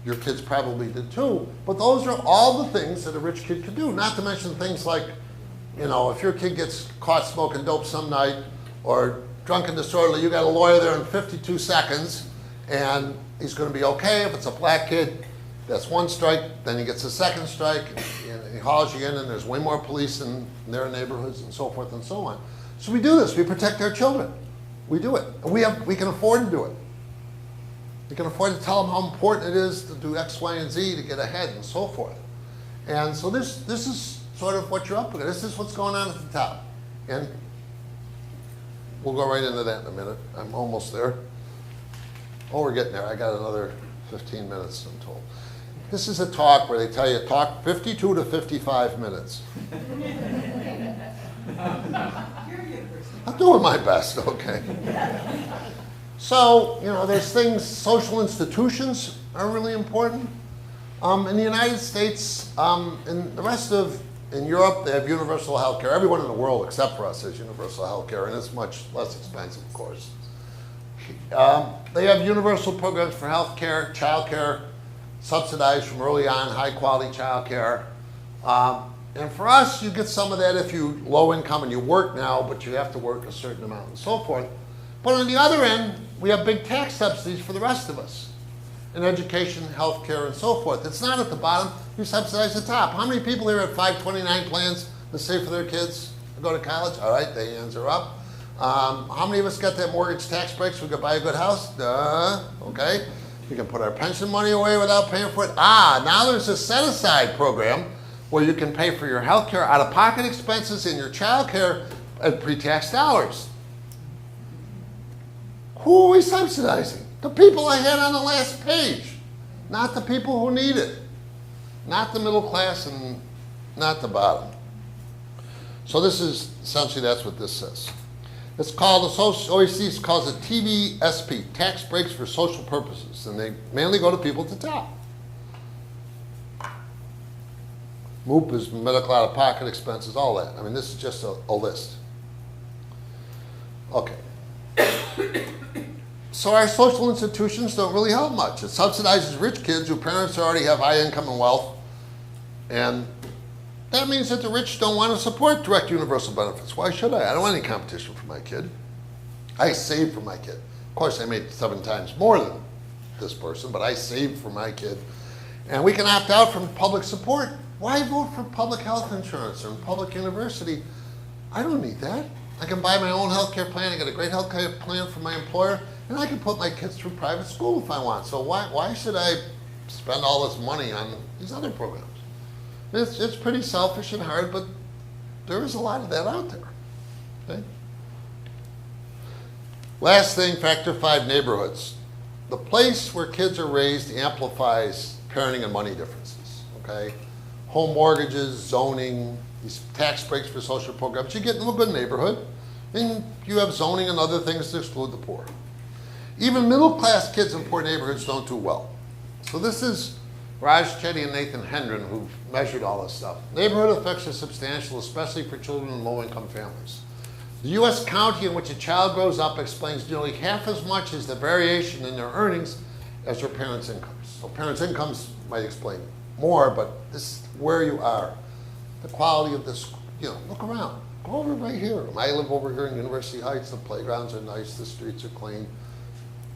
Speaker 2: Your kids probably did too. But those are all the things that a rich kid could do. Not to mention things like, you know, if your kid gets caught smoking dope some night or drunk and disorderly, you got a lawyer there in 52 seconds, and he's going to be okay. If it's a black kid, that's one strike. Then he gets a second strike, and he hauls you in, and there's way more police in their neighborhoods and so forth and so on. So we do this. We protect our children. We do it. And we can afford to do it. We can afford to tell them how important it is to do X, Y, and Z to get ahead and so forth. And so this is sort of what you're up against. This is what's going on at the top. And we'll go right into that in a minute. I'm almost there. Oh, we're getting there. I got another 15 minutes, I'm told. This is a talk where they tell you talk 52 to 55 minutes. I'm doing my best, okay. So, you know, there's things, social institutions are really important. In the United States, in the rest of, in Europe, they have universal health care. Everyone in the world except for us has universal health care, and it's much less expensive, of course. They have universal programs for health care, child care, subsidized from early on, high quality child care. And for us, you get some of that if you low income and you work now, but you have to work a certain amount and so forth. But on the other end, we have big tax subsidies for the rest of us in education, health care, and so forth. It's not at the bottom, you subsidize the top. How many people here have 529 plans to save for their kids to go to college? All right, the hands are up. How many of us got that mortgage tax break so we could buy a good house? Okay. We can put our pension money away without paying for it. Now there's a set-aside program where you can pay for your health care, out-of-pocket expenses, and your child care at pre-tax dollars. Who are we subsidizing? The people I had on the last page, not the people who need it. Not the middle class and not the bottom. So this is, essentially that's what this says. It's called, the OECD calls it TVSP, tax breaks for social purposes, and they mainly go to people at the top. MOOP is medical out-of-pocket expenses, all that. I mean, this is just a list. Okay. So our social institutions don't really help much. It subsidizes rich kids whose parents already have high income and wealth, and that means that the rich don't want to support direct universal benefits. Why should I? I don't want any competition for my kid. I save for my kid. Of course, I made 7 times more than this person, but I saved for my kid. And we can opt out from public support. Why vote for public health insurance or public university? I don't need that. I can buy my own health care plan. I get a great health care plan from my employer, and I can put my kids through private school if I want. So why should I spend all this money on these other programs? It's pretty selfish and hard, but there is a lot of that out there. Okay? Last thing, factor 5, neighborhoods. The place where kids are raised amplifies parenting and money differences. Okay? Home mortgages, zoning, these tax breaks for social programs. You get into a good neighborhood, and you have zoning and other things to exclude the poor. Even middle-class kids in poor neighborhoods don't do well. So this is Raj Chetty and Nathan Hendren, who've measured all this stuff. Neighborhood effects are substantial, especially for children in low-income families. The U.S. county in which a child grows up explains nearly half as much as the variation in their earnings as their parents' incomes. So parents' incomes might explain more, but this is where you are. The quality of this, you know, look around. Go over right here. I live over here in University Heights. The playgrounds are nice. The streets are clean.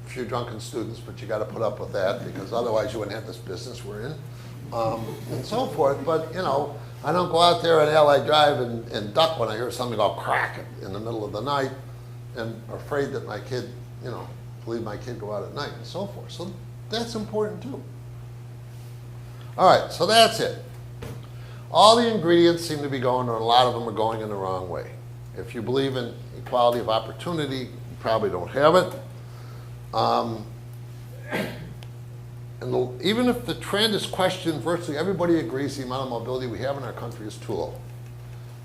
Speaker 2: A few drunken students, but you got to put up with that because otherwise you wouldn't have this business we're in, and so forth. But you know, I don't go out there on Allied Drive and duck when I hear something go crack in the middle of the night, and afraid that my kid, you know, leave my kid go out at night and so forth. So that's important too. All right, so that's it. All the ingredients seem to be going, or a lot of them are going in the wrong way. If you believe in equality of opportunity, you probably don't have it. Even if the trend is questioned, virtually everybody agrees the amount of mobility we have in our country is too low.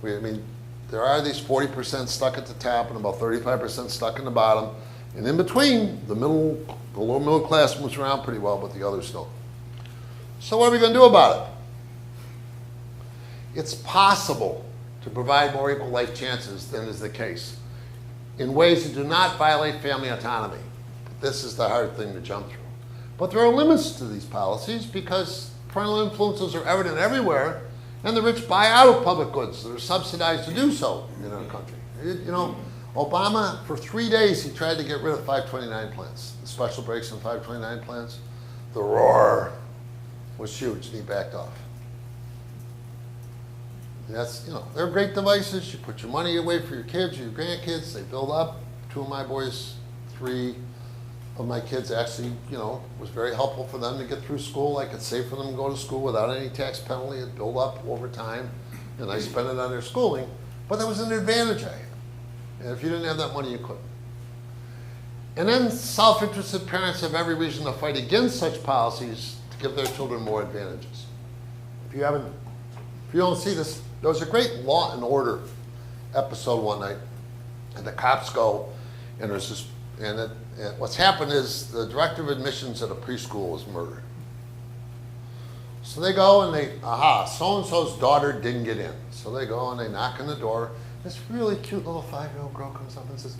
Speaker 2: I mean, there are these 40% stuck at the top and about 35% stuck in the bottom. And in between, the lower middle class moves around pretty well, but the others don't. So what are we going to do about it? It's possible to provide more equal life chances than is the case in ways that do not violate family autonomy. This is the hard thing to jump through. But there are limits to these policies because parental influences are evident everywhere, and the rich buy out of public goods that are subsidized to do so in our country. You know, Obama, for 3 days, he tried to get rid of 529 plans, the special breaks in 529 plans. The roar was huge, and he backed off. That's, you know, they're great devices. You put your money away for your kids or your grandkids. They build up. 2 of my boys, 3 of my kids actually, you know, was very helpful for them to get through school. I could save for them to go to school without any tax penalty. It built up over time, and I spent it on their schooling. But there was an advantage I had. And if you didn't have that money, you couldn't. And then self-interested parents have every reason to fight against such policies to give their children more advantages. If you don't see this, there was a great Law and Order episode one night, and the cops go, and there's this, and what's happened is the director of admissions at a preschool was murdered. So they go and they, so-and-so's daughter didn't get in. So they go and they knock on the door. This really cute little 5-year-old girl comes up and says,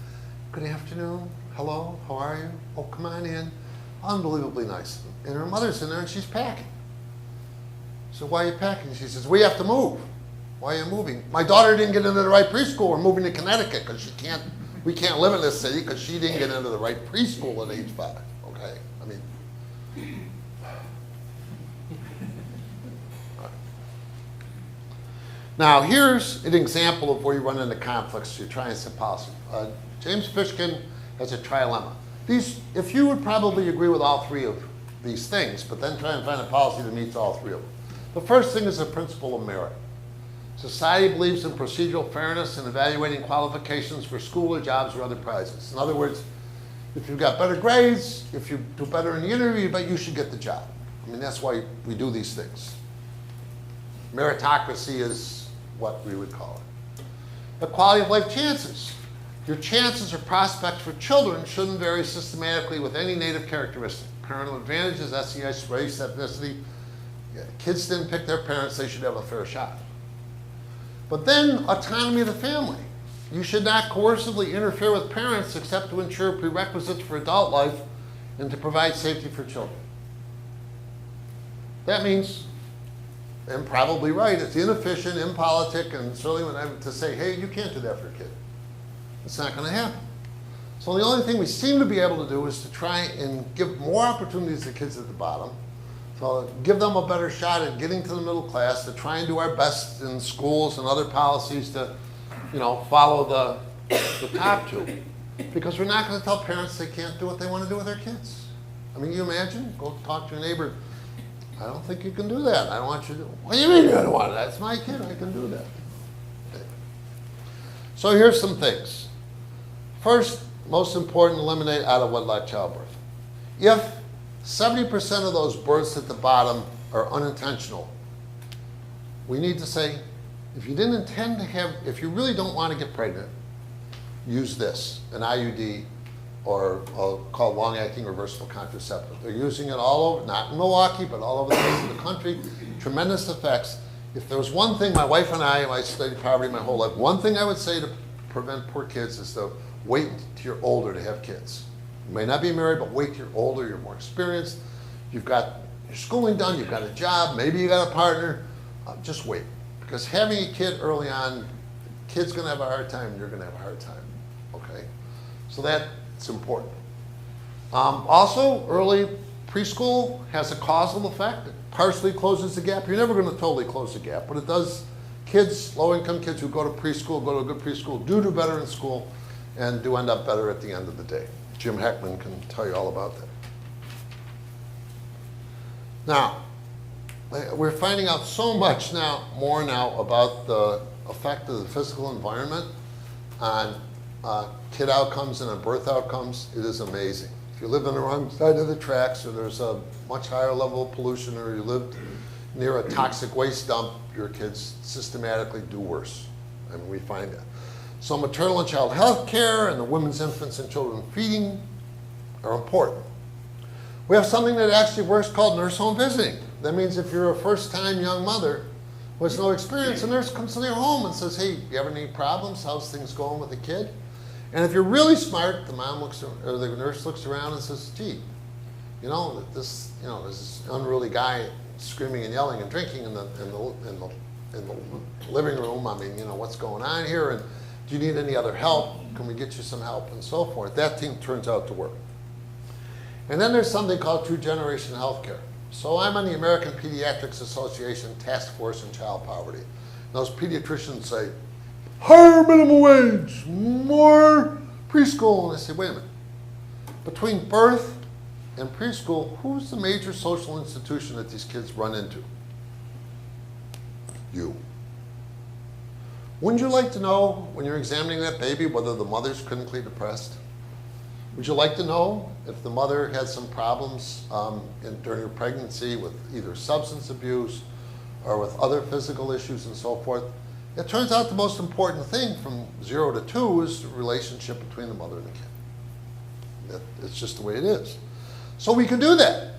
Speaker 2: "Good afternoon, hello, how are you? Oh, come on in." Unbelievably nice. And her mother's in there and she's packing. So why are you packing? She says, "We have to move." "Why are you moving?" "My daughter didn't get into the right preschool. We're moving to Connecticut because we can't live in this city because she didn't get into the right preschool at age 5. Okay, I mean. Now here's an example of where you run into conflicts. You're trying to set policy. James Fishkin has a trilemma. If you would probably agree with all three of these things, but then try and find a policy that meets all three of them. The first thing is the principle of merit. Society believes in procedural fairness and evaluating qualifications for school or jobs or other prizes. In other words, if you've got better grades, if you do better in the interview, but you should get the job. I mean, that's why we do these things. Meritocracy is what we would call it. Equality of life chances. Your chances or prospects for children shouldn't vary systematically with any native characteristic. Parental advantages, SES, race, ethnicity. Kids didn't pick their parents, they should have a fair shot. But then, autonomy of the family. You should not coercively interfere with parents except to ensure prerequisites for adult life and to provide safety for children. That means, and probably right, it's inefficient, impolitic, and certainly when I'm to say, hey, you can't do that for a kid. It's not going to happen. So the only thing we seem to be able to do is to try and give more opportunities to kids at the bottom. So give them a better shot at getting to the middle class, to try and do our best in schools and other policies to, follow the top two. Because we're not going to tell parents they can't do what they want to do with their kids. I mean, you imagine, go talk to your neighbor, "I don't think you can do that. I don't want you to." "What do you mean you don't want it? That's my kid. I can do that." Okay. So here's some things. First, most important, eliminate out-of-wedlock childbirth. If 70% of those births at the bottom are unintentional, we need to say, if you didn't intend to have, if you really don't want to get pregnant, use this, an IUD, or called long-acting reversible contraceptive. They're using it all over, not in Milwaukee, but all over the rest of the country. Tremendous effects. If there was one thing, my wife and I studied poverty my whole life, one thing I would say to prevent poor kids is to wait till you're older to have kids. You may not be married, but wait till you're older, you're more experienced, you've got your schooling done, you've got a job, maybe you got a partner. Just wait. Because having a kid early on, kid's going to have a hard time, and you're going to have a hard time. Okay? So that's important. Also, early preschool has a causal effect. It partially closes the gap. You're never going to totally close the gap, but it does. Kids, low-income kids who go to preschool, go to a good preschool, do better in school, and do end up better at the end of the day. Jim Heckman can tell you all about that. Now, we're finding out so much more now about the effect of the physical environment on kid outcomes and on birth outcomes. It is amazing. If you live on the wrong side of the tracks, or there's a much higher level of pollution, or you lived near a toxic waste dump, your kids systematically do worse. I mean, we find that. So maternal and child health care and the women's, infants, and children feeding are important. We have something that actually works called nurse home visiting. That means if you're a first-time young mother who has no experience, a nurse comes to your home and says, "Hey, you ever any problems? How's things going with the kid?" And if you're really smart, the mom looks, or the nurse looks around and says, "Gee, this unruly guy screaming and yelling and drinking in the living room. I mean, what's going on here? And do you need any other help? Can we get you some help?" And so forth. That thing turns out to work. And then there's something called true generation healthcare. So I'm on the American Pediatrics Association Task Force on Child Poverty. And those pediatricians say, higher minimum wage, more preschool. And I say, wait a minute. Between birth and preschool, who's the major social institution that these kids run into? You. Wouldn't you like to know, when you're examining that baby, whether the mother's clinically depressed? Would you like to know if the mother had some problems during her pregnancy with either substance abuse or with other physical issues and so forth? It turns out the most important thing from 0 to 2 is the relationship between the mother and the kid. It's just the way it is. So we can do that.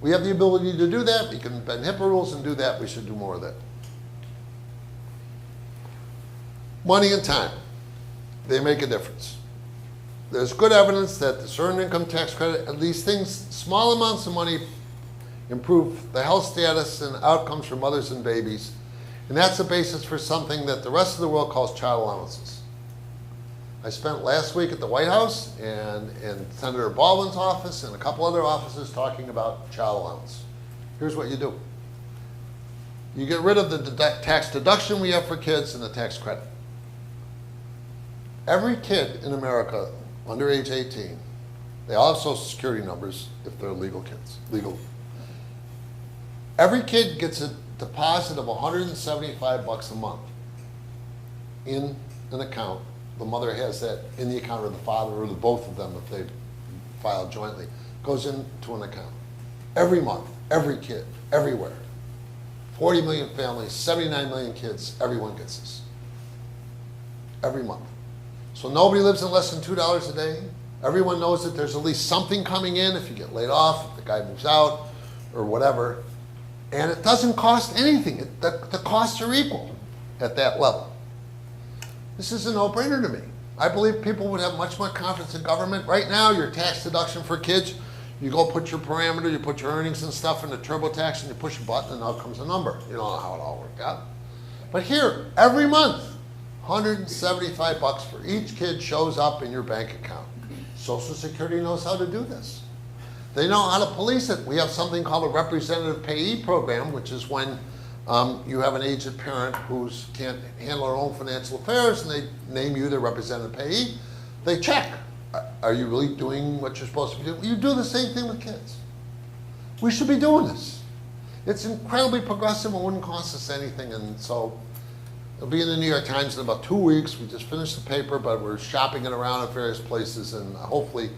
Speaker 2: We have the ability to do that. We can bend HIPAA rules and do that. We should do more of that. Money and time, they make a difference. There's good evidence that this earned income tax credit, at least things, small amounts of money, improve the health status and outcomes for mothers and babies. And that's the basis for something that the rest of the world calls child allowances. I spent last week at the White House and in Senator Baldwin's office and a couple other offices talking about child allowance. Here's what you do. You get rid of the tax deduction we have for kids and the tax credit. Every kid in America under age 18, they all have Social Security numbers if they're legal kids, legal. Every kid gets a deposit of $175 a month in an account. The mother has that in the account, or the father, or the both of them if they file jointly. Goes into an account. Every month, every kid, everywhere. 40 million families, 79 million kids, everyone gets this. Every month. So nobody lives on less than $2 a day. Everyone knows that there's at least something coming in if you get laid off, if the guy moves out, or whatever. And it doesn't cost anything. The costs are equal at that level. This is a no-brainer to me. I believe people would have much more confidence in government. Right now, your tax deduction for kids, you go put your parameter, you put your earnings and stuff in the TurboTax, and you push a button, and out comes a number. You don't know how it all worked out. But here, every month, $175 for each kid shows up in your bank account. Social Security knows how to do this. They know how to police it. We have something called a representative payee program, which is when you have an aged parent who can't handle her own financial affairs and they name you their representative payee. They check. Are you really doing what you're supposed to be doing? You do the same thing with kids. We should be doing this. It's incredibly progressive and wouldn't cost us anything. And so it'll be in the New York Times in about 2 weeks. We just finished the paper, but we're shopping it around at various places, and hopefully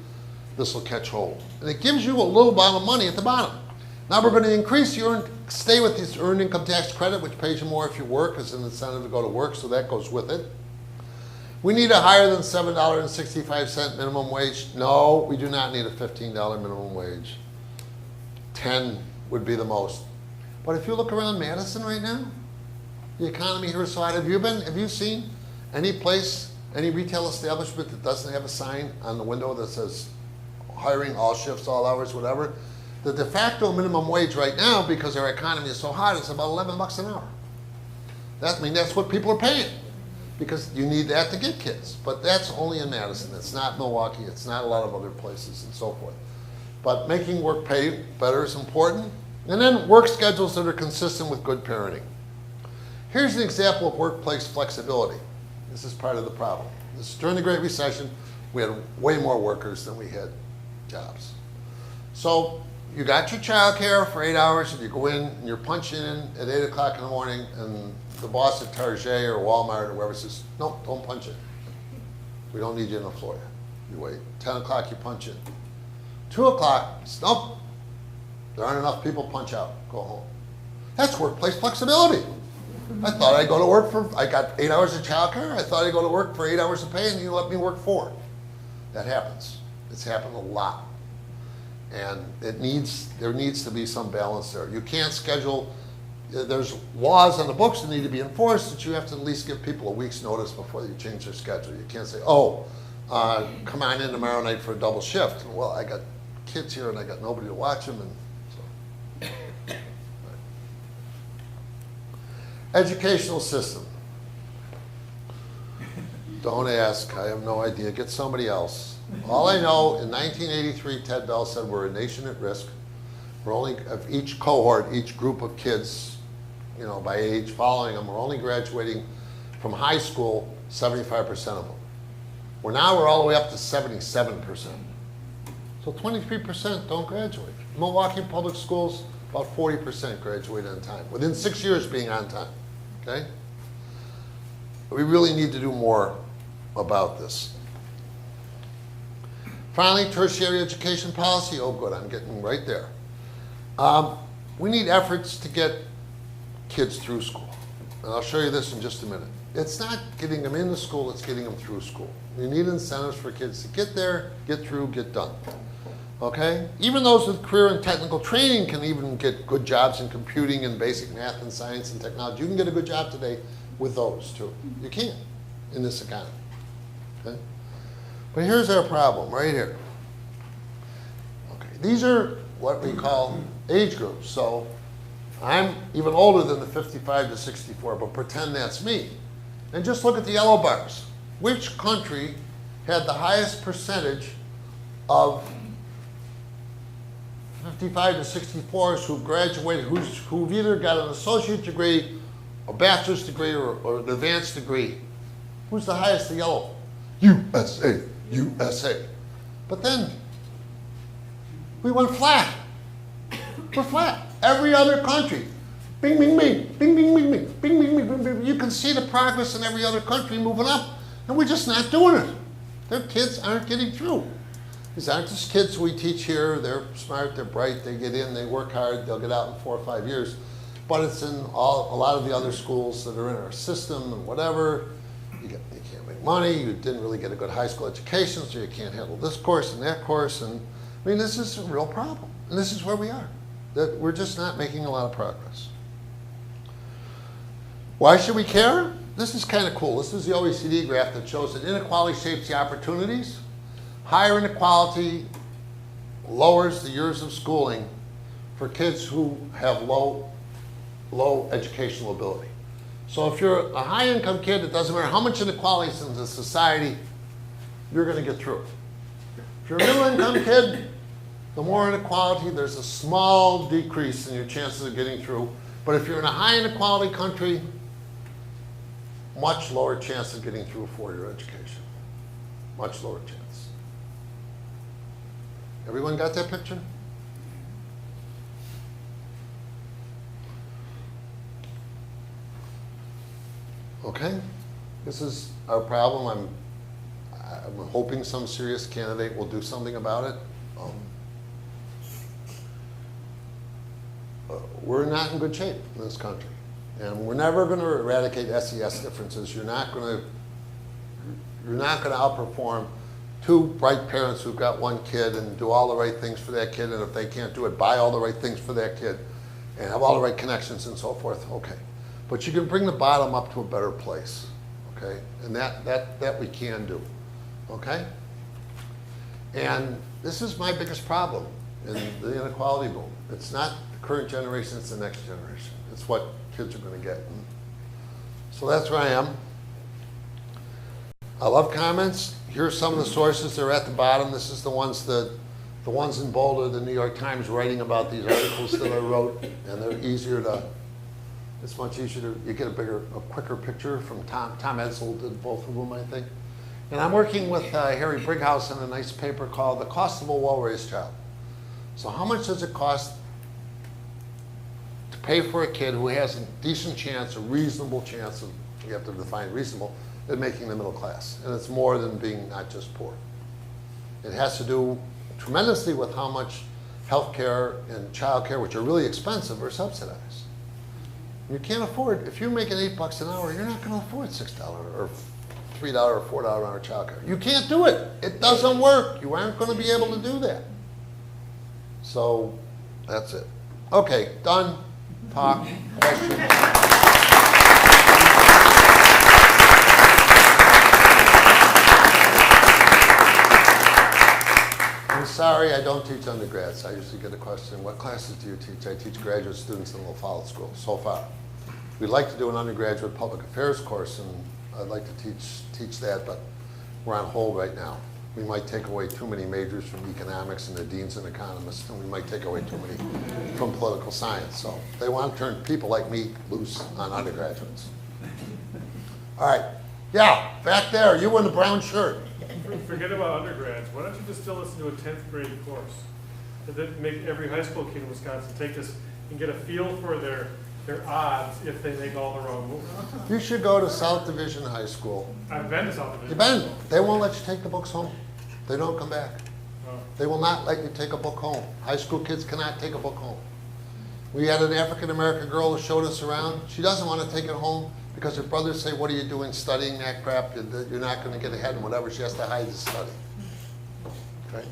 Speaker 2: this will catch hold. And it gives you a little amount of money at the bottom. Now we're going to increase your, stay with this earned income tax credit, which pays you more if you work as an incentive to go to work, so that goes with it. We need a higher than $7.65 minimum wage. No, we do not need a $15 minimum wage. 10 would be the most. But if you look around Madison right now, the economy here is so hot. Have you seen any place, any retail establishment that doesn't have a sign on the window that says hiring all shifts, all hours, whatever? The de facto minimum wage right now, because our economy is so hot, is about $11 an hour. That's what people are paying, because you need that to get kids. But that's only in Madison. It's not Milwaukee. It's not a lot of other places and so forth. But making work pay better is important. And then work schedules that are consistent with good parenting. Here's an example of workplace flexibility. This is part of the problem. This is during the Great Recession. We had way more workers than we had jobs. So you got your child care for 8 hours, and you go in and you're punching in at 8 o'clock in the morning, and the boss at Target or Walmart or wherever says, no, don't punch in. We don't need you in the floor. You wait. 10 o'clock, you punch in. 2 o'clock, nope, there aren't enough people, punch out, go home. That's workplace flexibility. I thought I'd go to work I got 8 hours of child care. I thought I'd go to work for 8 hours of pay, and you let me work 4. That happens. It's happened a lot. And there needs to be some balance there. You can't schedule, there's laws on the books that need to be enforced, that you have to at least give people a week's notice before you change their schedule. You can't say, oh, come on in tomorrow night for a double shift. And, well, I got kids here and I got nobody to watch them. And so. Educational system. Don't ask, I have no idea. Get somebody else. All I know, in 1983, Ted Bell said we're a nation at risk. We're only, of each cohort, each group of kids, you know, by age following them, we're only graduating from high school 75% of them. We're all the way up to 77%. So 23% don't graduate. Milwaukee Public Schools, about 40% graduate on time, within 6 years being on time, okay? We really need to do more about this. Finally, tertiary education policy. Oh, good, I'm getting right there. We need efforts to get kids through school. And I'll show you this in just a minute. It's not getting them into school, it's getting them through school. You need incentives for kids to get there, get through, get done. Okay? Even those with career and technical training can even get good jobs in computing and basic math and science and technology. You can get a good job today with those too. You can in this economy. Okay? But here's our problem right here. Okay, these are what we call age groups. So I'm even older than the 55 to 64, but pretend that's me. And just look at the yellow bars. Which country had the highest percentage of 55 to 64s who graduated, who've either got an associate degree, a bachelor's degree, or an advanced degree? Who's the highest? The yellow. USA, USA. But then we went flat. We're flat. Every other country, bing, bing, bing, bing, bing, bing, bing, bing, bing, bing, bing, bing. You can see the progress in every other country moving up, and we're just not doing it. Their kids aren't getting through. These aren't just kids we teach here. They're smart, they're bright, they get in, they work hard, they'll get out in 4 or 5 years. But it's in a lot of the other schools that are in our system and whatever. You can't make money, you didn't really get a good high school education, so you can't handle this course and that course. And I mean, this is a real problem. And this is where we are. That we're just not making a lot of progress. Why should we care? This is kind of cool. This is the OECD graph that shows that inequality shapes the opportunities. Higher inequality lowers the years of schooling for kids who have low educational ability. So if you're a high-income kid, it doesn't matter how much inequality is in the society, you're going to get through it. If you're a middle-income kid, the more inequality, there's a small decrease in your chances of getting through. But if you're in a high inequality country, much lower chance of getting through a 4-year education. Much lower chance. Everyone got that picture? Okay, this is our problem. I'm hoping some serious candidate will do something about it. We're not in good shape in this country, and we're never going to eradicate SES differences. You're not going to outperform two bright parents who've got one kid and do all the right things for that kid, and if they can't do it, buy all the right things for that kid and have all the right connections and so forth. Okay, but you can bring the bottom up to a better place. Okay, and that we can do. Okay, and this is my biggest problem in the inequality boom. It's not the current generation, it's the next generation. It's what kids are going to get. And so that's where I am. I love comments. Here's some of the sources. They're at the bottom. This is the ones in bold, the New York Times writing about these articles that I wrote, and they're easier to, it's much easier to, you get a quicker picture from Tom Edsel did both of them, I think. And I'm working with Harry Brighouse on a nice paper called The Cost of a Well-Raised Child. So how much does it cost to pay for a kid who has a decent chance, a reasonable chance of, you have to define reasonable, at making the middle class? And it's more than being not just poor. It has to do tremendously with how much health care and child care, which are really expensive, are subsidized. You can't afford, if you're making $8 an hour, you're not going to afford $6 or $3 or $4 an hour child care. You can't do it. It doesn't work. You aren't going to be able to do that. So that's it. Okay, done. Talk. Questions. I'm sorry, I don't teach undergrads. I usually get a question, what classes do you teach? I teach graduate students in the fall school so far. We'd like to do an undergraduate public affairs course, and I'd like to teach that, but we're on hold right now. We might take away too many majors from economics and the deans and economists, and we might take away too many from political science. So they want to turn people like me loose on undergraduates. All right. Yeah, back there, you in the brown shirt.
Speaker 3: Forget about undergrads. Why don't you just still listen to a 10th grade course? And then make every high school kid in Wisconsin take this and get a feel for their odds if they make all the wrong moves.
Speaker 2: You should go to South Division High School.
Speaker 3: I've been to South Division.
Speaker 2: You've been. They won't let you take the books home. They don't come back. They will not let you take a book home. High school kids cannot take a book home. We had an African-American girl who showed us around. She doesn't want to take it home because her brothers say, what are you doing studying that crap? You're not going to get ahead and whatever. She has to hide the study. Okay?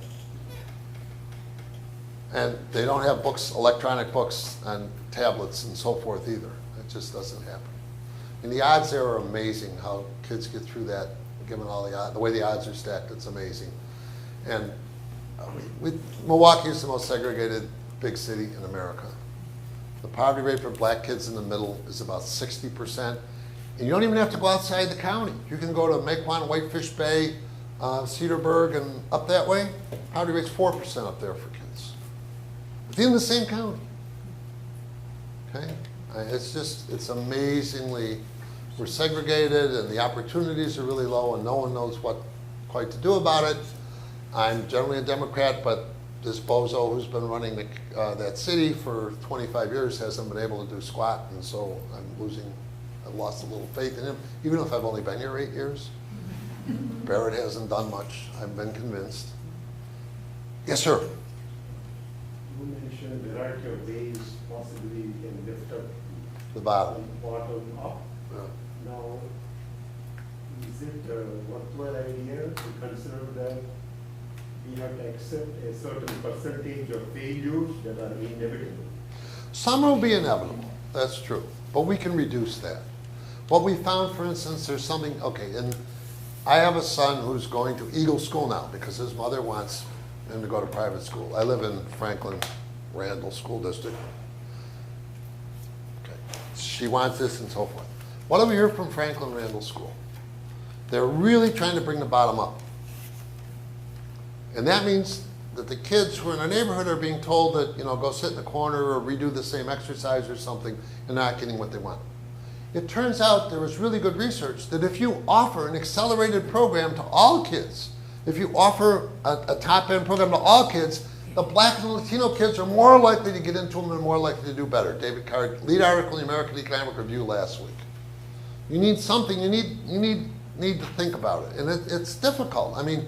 Speaker 2: And they don't have books, electronic books on tablets and so forth either. It just doesn't happen. And the odds there are amazing how kids get through that, given all the way the odds are stacked, it's amazing. And Milwaukee is the most segregated big city in America. The poverty rate for black kids in the middle is about 60%. And you don't even have to go outside the county. You can go to Mequon, Whitefish Bay, Cedarburg, and up that way. Poverty rate's 4% up there for kids. Within the same county. Okay? It's amazingly, we're segregated and the opportunities are really low and no one knows what quite to do about it. I'm generally a Democrat, but this bozo who's been running that city for 25 years hasn't been able to do squat, and so I've lost a little faith in him, even if I've only been here 8 years. Barrett hasn't done much, I've been convinced. Yes, sir?
Speaker 4: You mentioned a variety of ways possibly we can lift up
Speaker 2: The bottom.
Speaker 4: up.
Speaker 2: Yeah.
Speaker 4: Now, is it a worthwhile idea to consider that we have to accept a certain percentage of failures that are inevitable?
Speaker 2: Some will be inevitable, that's true, but we can reduce that. What we found, for instance, there's something, okay, and I have a son who's going to Eagle School now because his mother wants him to go to private school. I live in Franklin Randall School District. Okay. She wants this and so forth. What do we hear from Franklin Randall School? They're really trying to bring the bottom up. And that means that the kids who are in our neighborhood are being told that, go sit in the corner or redo the same exercise or something and not getting what they want. It turns out there was really good research that if you offer an accelerated program to all kids, if you offer a top-end program to all kids, the black and Latino kids are more likely to get into them and more likely to do better. David Card, lead article in the American Economic Review last week. You need something, you need to think about it. And it's difficult. I mean,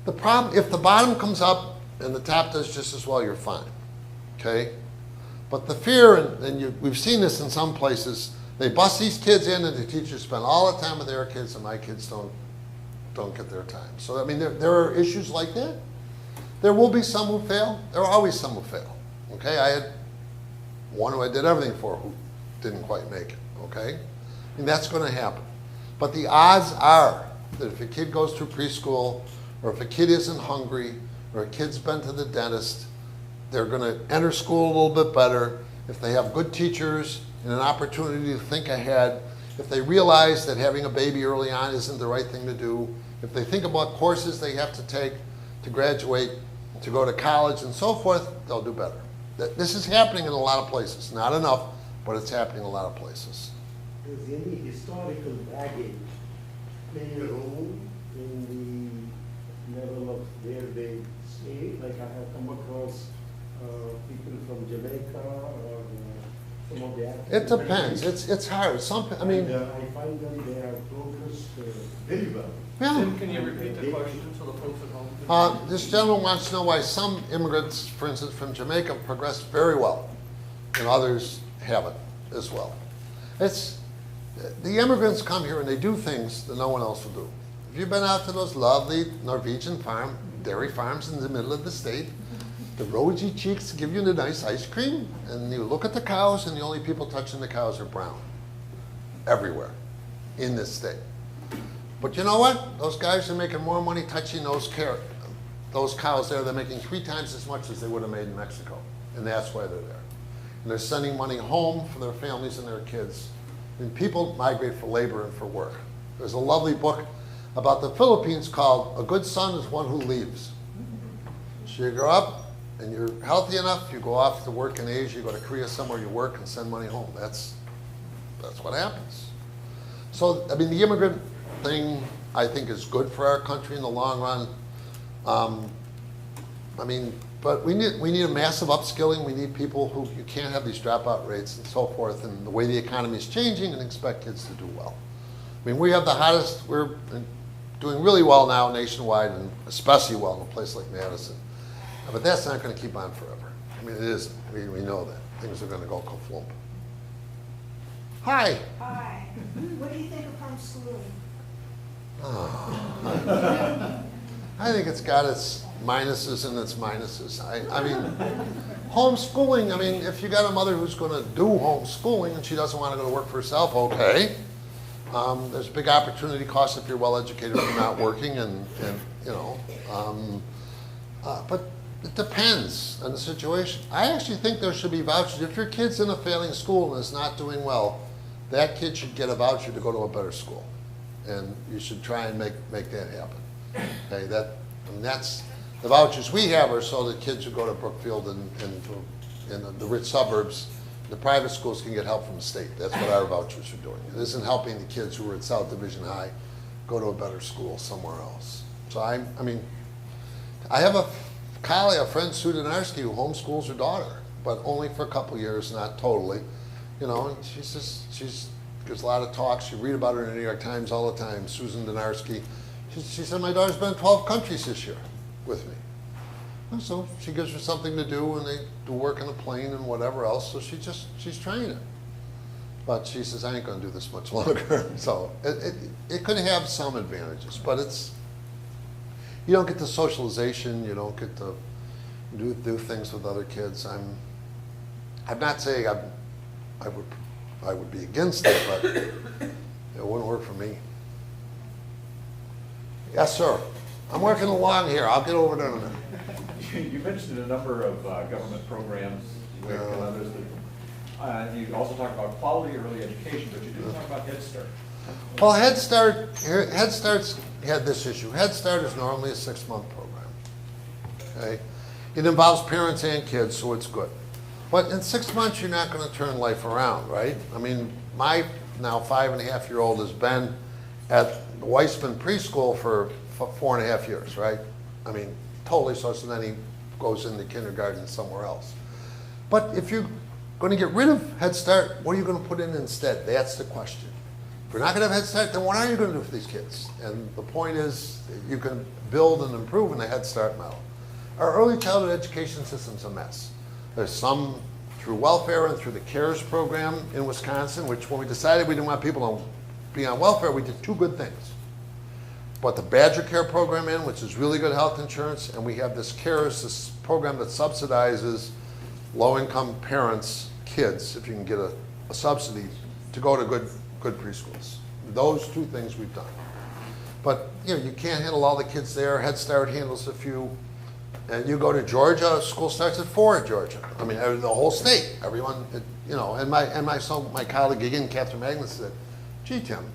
Speaker 2: the problem, if the bottom comes up and the top does just as well, you're fine, okay? But the fear, and we've seen this in some places, they bust these kids in and the teachers spend all the time with their kids and my kids don't get their time. So, I mean, there are issues like that. There will be some who fail. There are always some who fail, okay? I had one who I did everything for who didn't quite make it, okay? And that's going to happen. But the odds are that if a kid goes through preschool, or if a kid isn't hungry, or a kid's been to the dentist, they're going to enter school a little bit better. If they have good teachers and an opportunity to think ahead, if they realize that having a baby early on isn't the right thing to do, if they think about courses they have to take to graduate, to go to college and so forth, they'll do better. This is happening in a lot of places. Not enough, but it's happening in a lot of places.
Speaker 4: Does any historical baggage play a role in the level of where they stay? Like I have come across people from Jamaica or some of the African
Speaker 2: It depends.
Speaker 4: countries.
Speaker 2: It's hard. I mean,
Speaker 4: And, I find them they have progressed very well.
Speaker 2: yeah.
Speaker 1: Tim, can you repeat the question so the folks at home?
Speaker 2: This gentleman wants to know why some immigrants, for instance, from Jamaica, progressed very well, and others haven't as well. The immigrants come here and they do things that no one else will do. If you've been out to those lovely Norwegian dairy farms in the middle of the state, the rosy cheeks give you the nice ice cream, and you look at the cows, and the only people touching the cows are brown. Everywhere in this state. But you know what? Those guys are making more money touching those cows there. They're making 3 times as much as they would have made in Mexico. And that's why they're there. And they're sending money home for their families and their kids. And people migrate for labor and for work. There's a lovely book about the Philippines called A Good Son is One Who Leaves. So you grow up and you're healthy enough, you go off to work in Asia, you go to Korea somewhere, you work and send money home. That's what happens. So, I mean, the immigrant thing, I think, is good for our country in the long run. I mean, but we need a massive upskilling. We need people who, you can't have these dropout rates and so forth, and the way the economy is changing, and expect kids to do well. I mean, we have the hottest, we're in doing really well now nationwide, and especially well in a place like Madison. But that's not going to keep on forever. I mean, it isn't. We know that. Things are going to go kaflump. Hi.
Speaker 5: Hi. What do you think of homeschooling?
Speaker 2: I think it's got its minuses and its minuses. I mean, homeschooling, I mean, if you got a mother who's going to do homeschooling and she doesn't want to go to work for herself, okay. There's a big opportunity cost if you're well educated and not working, and you know, but it depends on the situation. I actually think there should be vouchers. If your kid's in a failing school and is not doing well, that kid should get a voucher to go to a better school, and you should try and make that happen. Okay, that's the vouchers we have are so that kids who go to Brookfield and in the rich suburbs, the private schools can get help from the state. That's what our vouchers are doing. It isn't helping the kids who are at South Division High go to a better school somewhere else. So I mean, I have a colleague, a friend, Sue Donarski, who homeschools her daughter, but only for a couple years, not totally. You know, and she's gives a lot of talks. You read about her in the New York Times all the time. Susan Donarski. She said, my daughter's been in 12 countries this year with me. And so she gives her something to do, and they do work on the plane and whatever else. So she's trying it. But she says, I ain't going to do this much longer. So it could have some advantages, but you don't get the socialization. You don't get to do things with other kids. I'm not saying I would be against it, but it wouldn't work for me. Yes, sir. I'm working along here. I'll get over there in a minute.
Speaker 6: You mentioned a number of government programs and others that you also talk about quality early education, but you didn't talk about Head Start.
Speaker 2: Well, Head Start's had this issue. Head Start is normally a 6-month program. Okay, it involves parents and kids, so it's good. But in 6 months, you're not going to turn life around, right? I mean, my now 5.5-year-old has been at Weissman preschool for 4.5 years, right? I mean, totally so then he goes into kindergarten somewhere else. But if you're going to get rid of Head Start, what are you going to put in instead? That's the question. If you're not going to have Head Start, then what are you going to do for these kids? And the point is, you can build and improve in the Head Start model. Our early childhood education system's a mess. There's some through welfare and through the CARES program in Wisconsin, which when we decided we didn't want people to be on welfare, we did 2 good things. Brought the Badger Care program in, which is really good health insurance, and we have this CARES, this program that subsidizes low-income parents' kids, if you can get a subsidy, to go to good preschools. Those 2 things we've done. But you know, you can't handle all the kids there. Head Start handles a few. And you go to Georgia, school starts at 4 at Georgia. I mean, the whole state, everyone, you know. And my colleague again, Catherine Magnus, said, "Gee, Tim,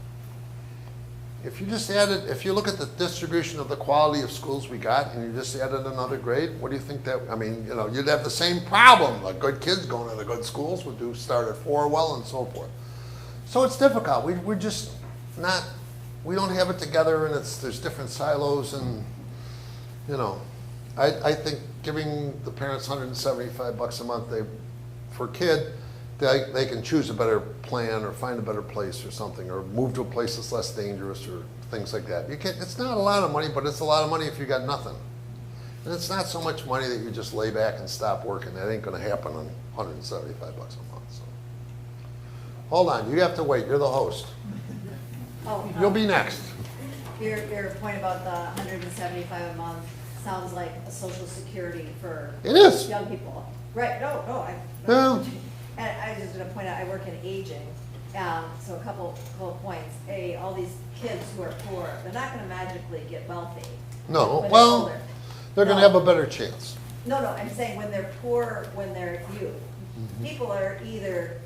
Speaker 2: if you look at the distribution of the quality of schools we got, and you just added another grade, what do you think that? I mean, you know, you'd have the same problem. Like good kids going to the good schools would start at 4 well, and so forth. So it's difficult. We're just not. We don't have it together, and there's different silos, and you know." I think giving the parents $175 a month for a kid, they can choose a better plan or find a better place or something, or move to a place that's less dangerous or things like that. It's not a lot of money, but it's a lot of money if you got nothing. And it's not so much money that you just lay back and stop working. That ain't going to happen on $175 a month. So. Hold on, you have to wait. You're the host. You'll be next.
Speaker 5: Your point about the $175 a month sounds like a social security for
Speaker 2: It is.
Speaker 5: young people. Right, no,
Speaker 2: Yeah.
Speaker 5: And I was just gonna point out, I work in aging, so a couple points. All these kids who are poor, they're not gonna magically get wealthy.
Speaker 2: No,
Speaker 5: when
Speaker 2: well,
Speaker 5: they're older.
Speaker 2: they're going to have a better chance.
Speaker 5: No, I'm saying when they're poor, when they're youth. People are either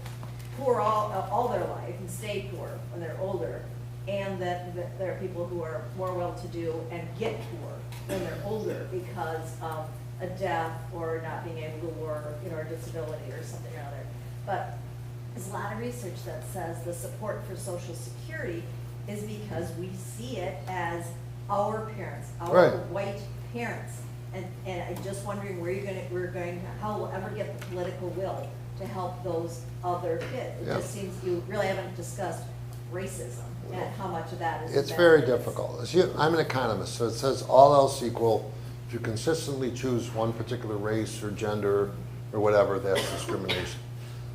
Speaker 5: poor all their life and stay poor when they're older, and that there are people who are more well-to-do and get poor when they're older because of a death or not being able to work, or disability or something or other. But there's a lot of research that says the support for Social Security is because we see it as our parents, our
Speaker 2: Right.
Speaker 5: white parents. And I'm just wondering how we'll ever get the political will to help those other kids. It
Speaker 2: Yeah.
Speaker 5: just seems you really haven't discussed racism. And how much of that is?
Speaker 2: It's very
Speaker 5: benefits?
Speaker 2: difficult. I'm an economist, so it says all else equal, if you consistently choose one particular race or gender or whatever, that's discrimination.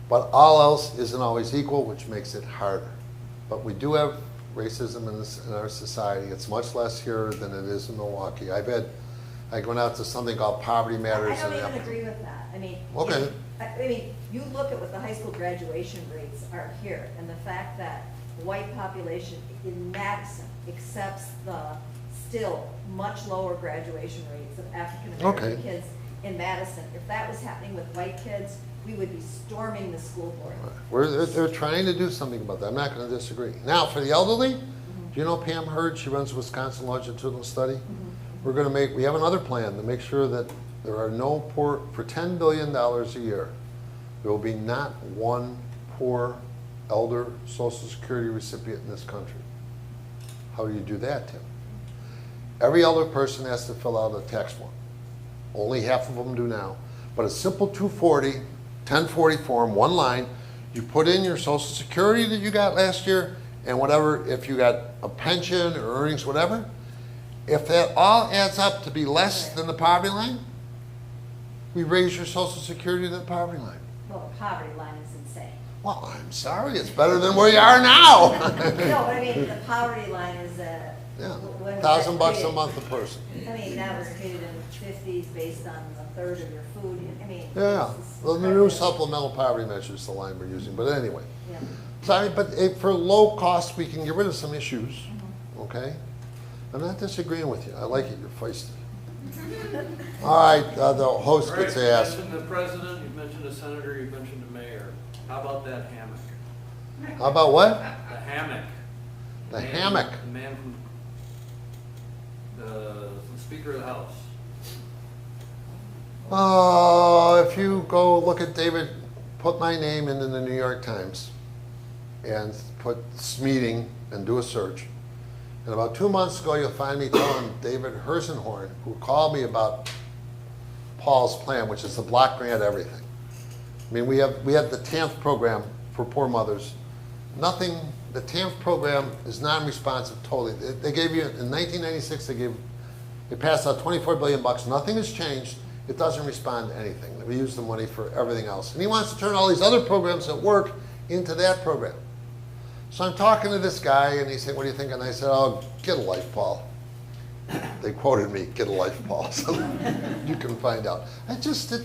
Speaker 2: But all else isn't always equal, which makes it harder. But we do have racism in our society. It's much less here than it is in Milwaukee. I went out to something called Poverty Matters.
Speaker 5: I don't even agree with that. I mean,
Speaker 2: Okay.
Speaker 5: you look at what the high school graduation rates are here, and the fact that the white population in Madison accepts the still much lower graduation rates of African American
Speaker 2: Okay.
Speaker 5: kids in Madison. If that was happening with white kids, we would be storming the school board.
Speaker 2: They're trying to do something about that. I'm not going to disagree. Now, for the elderly, do you know Pam Hurd? She runs Wisconsin Longitudinal Study. We have another plan to make sure that there are no poor, for $10 billion a year, there will be not one poor elder Social Security recipient in this country. How do you do that, Tim? Every elder person has to fill out a tax form. Only half of them do now. But a simple 1040 form, one line, you put in your Social Security that you got last year and whatever, if you got a pension or earnings, whatever, if that all adds up to be less than the poverty line, we raise your Social Security to the poverty line.
Speaker 5: Well, the poverty line is insane.
Speaker 2: Well, I'm sorry, it's better than where you are now.
Speaker 5: No, but I mean, the poverty line is,
Speaker 2: Yeah,
Speaker 5: when was
Speaker 2: $1,000
Speaker 5: that
Speaker 2: a
Speaker 5: created?
Speaker 2: month a person.
Speaker 5: I mean, that was created in the 50s based on a third of your food. I mean.
Speaker 2: Yeah,
Speaker 5: it's
Speaker 2: well, the new
Speaker 5: incredible.
Speaker 2: supplemental poverty measure is the line we're using, but anyway.
Speaker 5: Yeah.
Speaker 2: So, I mean, but for low cost, we can get rid of some issues, okay? I'm not disagreeing with you. I like it. You're feisty. All right, the host gets asked.
Speaker 1: You mentioned the president, you mentioned the senator, you mentioned the mayor. How about that hammock?
Speaker 2: How about what?
Speaker 1: The hammock.
Speaker 2: The hammock.
Speaker 1: The man from the Speaker of the House.
Speaker 2: Oh, if you go look at David, put my name into the New York Times and put Smeeding and do a search. And about 2 months ago, you'll find me telling David Herzenhorn, who called me about Paul's plan, which is the block grant everything. I mean, we have the TANF program for poor mothers. Nothing, the TANF program is non-responsive totally. They gave you, in 1996, they passed out $24 billion. Nothing has changed. It doesn't respond to anything. We use the money for everything else. And he wants to turn all these other programs that work into that program. So I'm talking to this guy, and he said, what do you think? And I said, oh, get a life, Paul. They quoted me, get a life, Paul. So you can find out. It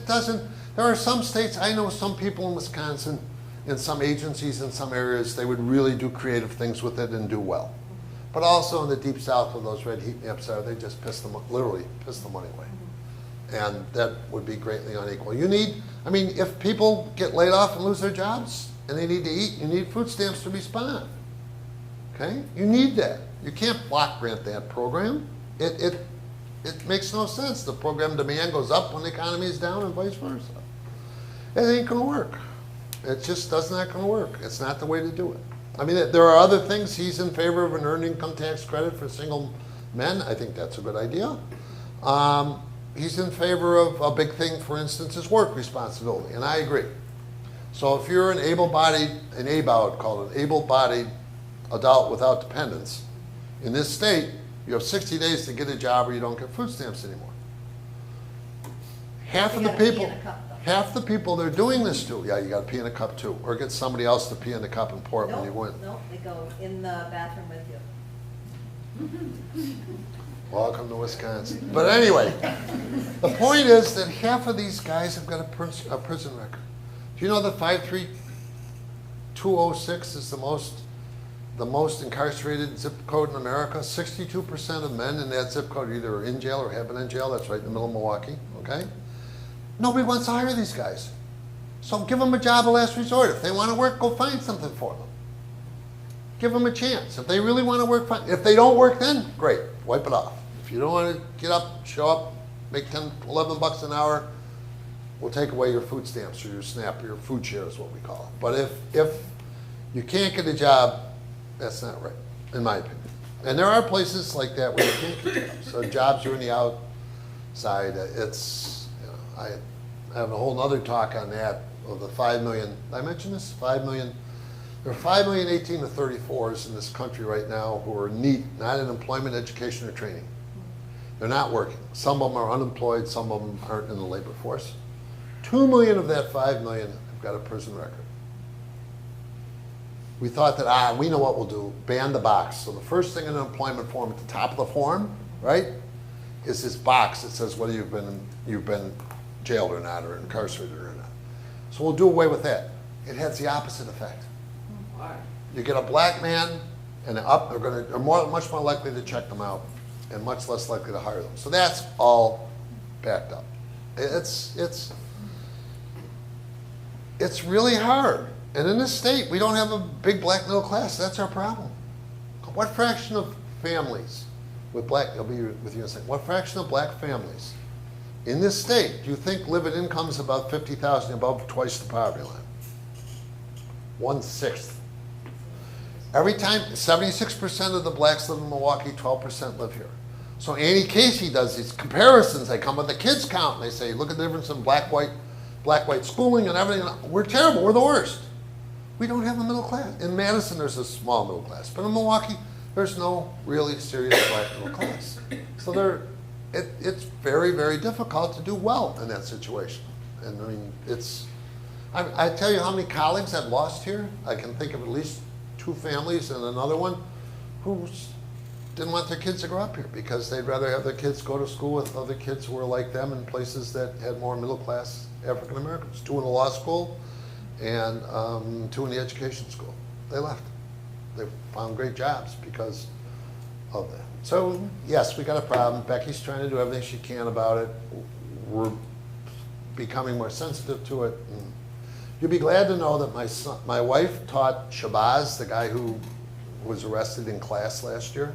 Speaker 2: doesn't, there are some states, I know some people in Wisconsin, in some agencies in some areas, they would really do creative things with it and do well. But also in the deep south where those red heat maps are, they just literally piss the money away. And that would be greatly unequal. I mean, if people get laid off and lose their jobs and they need to eat, you need food stamps to respond. Okay? You need that. You can't block grant that program. It makes no sense. The program demand goes up when the economy is down and vice versa. It ain't gonna work. It just does not gonna work. It's not the way to do it. I mean, there are other things. He's in favor of an earned income tax credit for single men. I think that's a good idea. He's in favor of a big thing, for instance, is work responsibility, and I agree. So if you're an able-bodied, an ABOUD, called an able-bodied adult without dependents, in this state, you have 60 days to get a job or you don't get food stamps anymore. Half
Speaker 5: You
Speaker 2: of the
Speaker 5: gotta pee
Speaker 2: people,
Speaker 5: in a cup, though.
Speaker 2: half the people they're doing this to, yeah, you gotta pee in a cup too, or get somebody else to pee in the cup and pour it when you win.
Speaker 5: No, they go in the bathroom with you.
Speaker 2: Welcome to Wisconsin. But anyway, the point is that half of these guys have got a prison record. Do you know that 53206 is the most incarcerated zip code in America? 62% of men in that zip code either are in jail or have been in jail. That's right in the middle of Milwaukee, okay? Nobody wants to hire these guys. So give them a job of last resort. If they want to work, go find something for them. Give them a chance. If they really want to work, fine. If they don't work, then great, wipe it off. If you don't want to get up, show up, make 10, 11 bucks an hour, we'll take away your food stamps or your SNAP or your food share is what we call it. But if you can't get a job, that's not right, in my opinion. And there are places like that where you can't get jobs. So jobs are in the outside. It's, you know, I have a whole other talk on that, of the 5 million, did I mention this? 5 million There are 5 million 18 to 34s in this country right now who are NEET, not in employment, education, or training. They're not working. Some of them are unemployed, some of them aren't in the labor force. 2 million of that 5 million have got a prison record. We thought that, we know what we'll do, ban the box. So the first thing in an employment form at the top of the form, right, is this box that says whether you've been jailed or not, or incarcerated or not. So we'll do away with that. It has the opposite effect.
Speaker 1: Why?
Speaker 2: You get a black man, and they're much more likely to check them out, and much less likely to hire them. So that's all backed up. It's really hard. And in this state, we don't have a big black middle class. That's our problem. What fraction of families with black, I'll be with you in a second, what fraction of black families in this state do you think live at incomes above $50,000 above twice the poverty line? 1/6. Every time, 76% of the blacks live in Milwaukee, 12% live here. So Annie Casey does these comparisons. They come with the kids count, and they say, look at the difference in black-white schooling and everything. We're terrible, we're the worst. We don't have a middle class. In Madison, there's a small middle class. But in Milwaukee, there's no really serious black middle class. So it's very, very difficult to do well in that situation. And I mean, I tell you how many colleagues I've lost here. I can think of at least 2 families and another one who didn't want their kids to grow up here because they'd rather have their kids go to school with other kids who were like them in places that had more middle class African Americans. 2 in the law school and 2 in the education school. They left. They found great jobs because of that. So yes, we got a problem. Becky's trying to do everything she can about it. We're becoming more sensitive to it. And you'll be glad to know that my wife taught Shabazz, the guy who was arrested in class last year.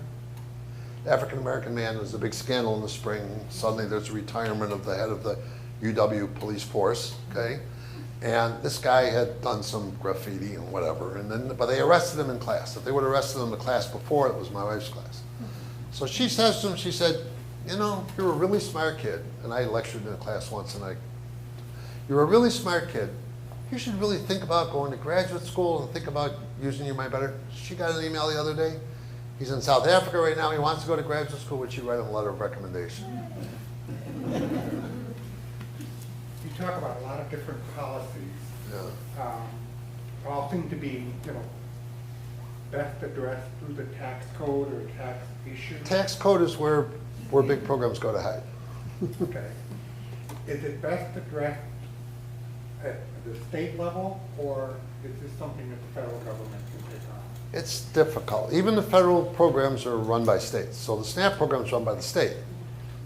Speaker 2: The African-American man, was a big scandal in the spring. Suddenly there's a retirement of the head of the UW police force, okay? And this guy had done some graffiti and whatever, but they arrested him in class. If they would have arrested him in the class before, it was my wife's class. So she says to him, she said, you know, you're a really smart kid. And I lectured in a class once, and you're a really smart kid. You should really think about going to graduate school and think about using your mind better. She got an email the other day. He's in South Africa right now. He wants to go to graduate school. Would you write him a letter of recommendation?
Speaker 7: You talk about a lot of different policies.
Speaker 2: Yeah.
Speaker 7: All seem to be, best addressed through the tax code or tax issue.
Speaker 2: Tax code is where big programs go to hide.
Speaker 7: Okay. Is it best addressed at the state level, or is this something that the federal government can take on?
Speaker 2: It's difficult. Even the federal programs are run by states. So the SNAP program is run by the state.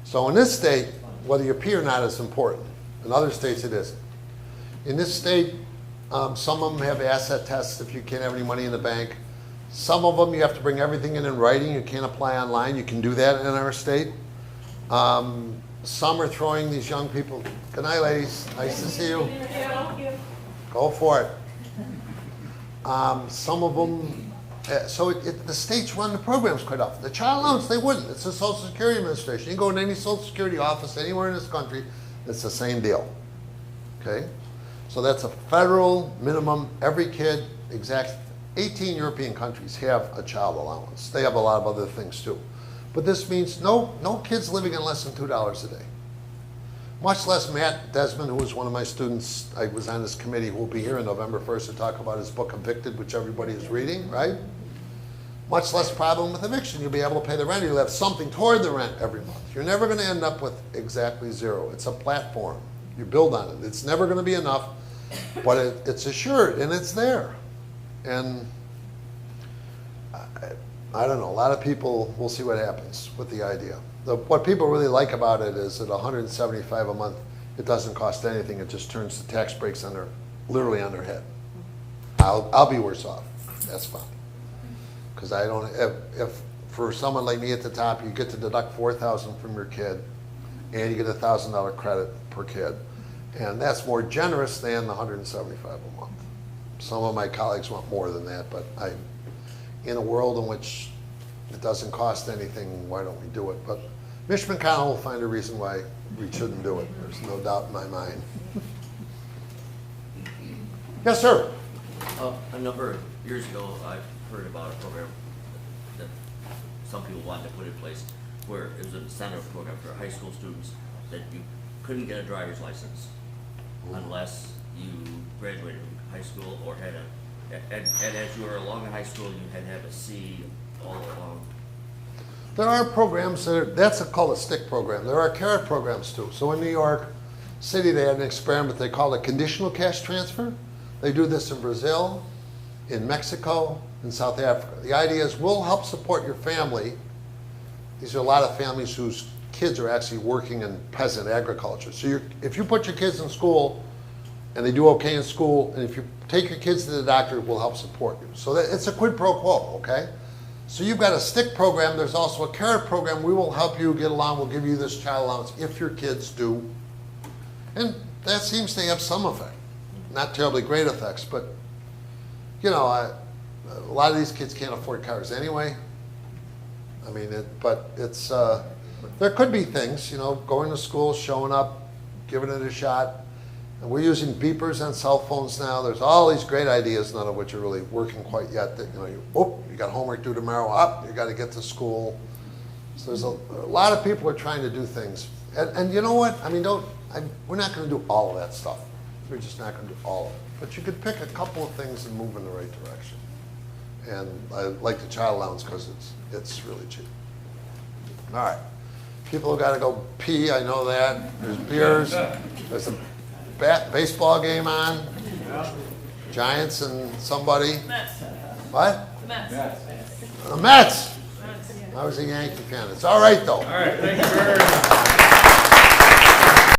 Speaker 2: So in this state, whether you pay or not is important. In other states, it isn't. In this state, some of them have asset tests if you can't have any money in the bank. Some of them, you have to bring everything in writing. You can't apply online. You can do that in our state. Some are throwing these young people. Good night, ladies. Nice to see you. Go for it. Some of them, the states run the programs quite often. The child allowance, they wouldn't. It's the Social Security Administration. You can go to any Social Security office anywhere in this country, it's the same deal. Okay? So that's a federal minimum. Every kid, 18 European countries have a child allowance. They have a lot of other things too. But this means no kids living on less than $2 a day. Much less Matt Desmond, who was one of my students. I was on this committee, who will be here on November 1st to talk about his book, Evicted, which everybody is reading, right? Much less problem with eviction. You'll be able to pay the rent. You'll have something toward the rent every month. You're never going to end up with exactly zero. It's a platform. You build on it. It's never going to be enough, but it's assured, and it's there. And I don't know, a lot of people, we'll see what happens with the idea. What people really like about it is at $175 a month, it doesn't cost anything. It just turns the tax breaks literally on their head. I'll be worse off. That's fine. Because if for someone like me at the top, you get to deduct $4,000 from your kid, and you get a $1,000 credit per kid, and that's more generous than the $175 a month. Some of my colleagues want more than that, but in a world in which it doesn't cost anything, why don't we do it? But Mitch McConnell will find a reason why we shouldn't do it. There's no doubt in my mind. Yes, sir.
Speaker 8: A number of Years ago, I heard about a program that some people wanted to put in place where it was an incentive program for high school students that you couldn't get a driver's license unless you graduated from high school or had and as you were along in high school, you had to have a C all along.
Speaker 2: There are programs that's called a stick program. There are carrot programs too. So in New York City, they had an experiment they call a conditional cash transfer. They do this in Brazil, in Mexico, in South Africa. The idea is we'll help support your family. These are a lot of families whose kids are actually working in peasant agriculture. So if you put your kids in school and they do okay in school, and if you take your kids to the doctor, we'll help support you. So it's a quid pro quo, okay? So you've got a stick program. There's also a carrot program. We will help you get along. We'll give you this child allowance if your kids do. And that seems to have some effect. Not terribly great effects, but you know, a lot of these kids can't afford cars anyway. I mean, there could be things, you know, going to school, showing up, giving it a shot. And we're using beepers on cell phones now. There's all these great ideas, none of which are really working quite yet. That, you know, you got homework due tomorrow, you got to get to school. So there's a lot of people are trying to do things. And you know what? I mean, we're not going to do all of that stuff. We're just not going to do all of it. But you could pick a couple of things and move in the right direction. And I like the child allowance because it's really cheap. All right. People have got to go pee, I know that. There's beers. There's a baseball game on. Giants and somebody.
Speaker 9: Mets.
Speaker 2: What?
Speaker 9: The Mets.
Speaker 2: The Mets. I was a Yankee fan. It's all right, though.
Speaker 3: All right, thank you very much.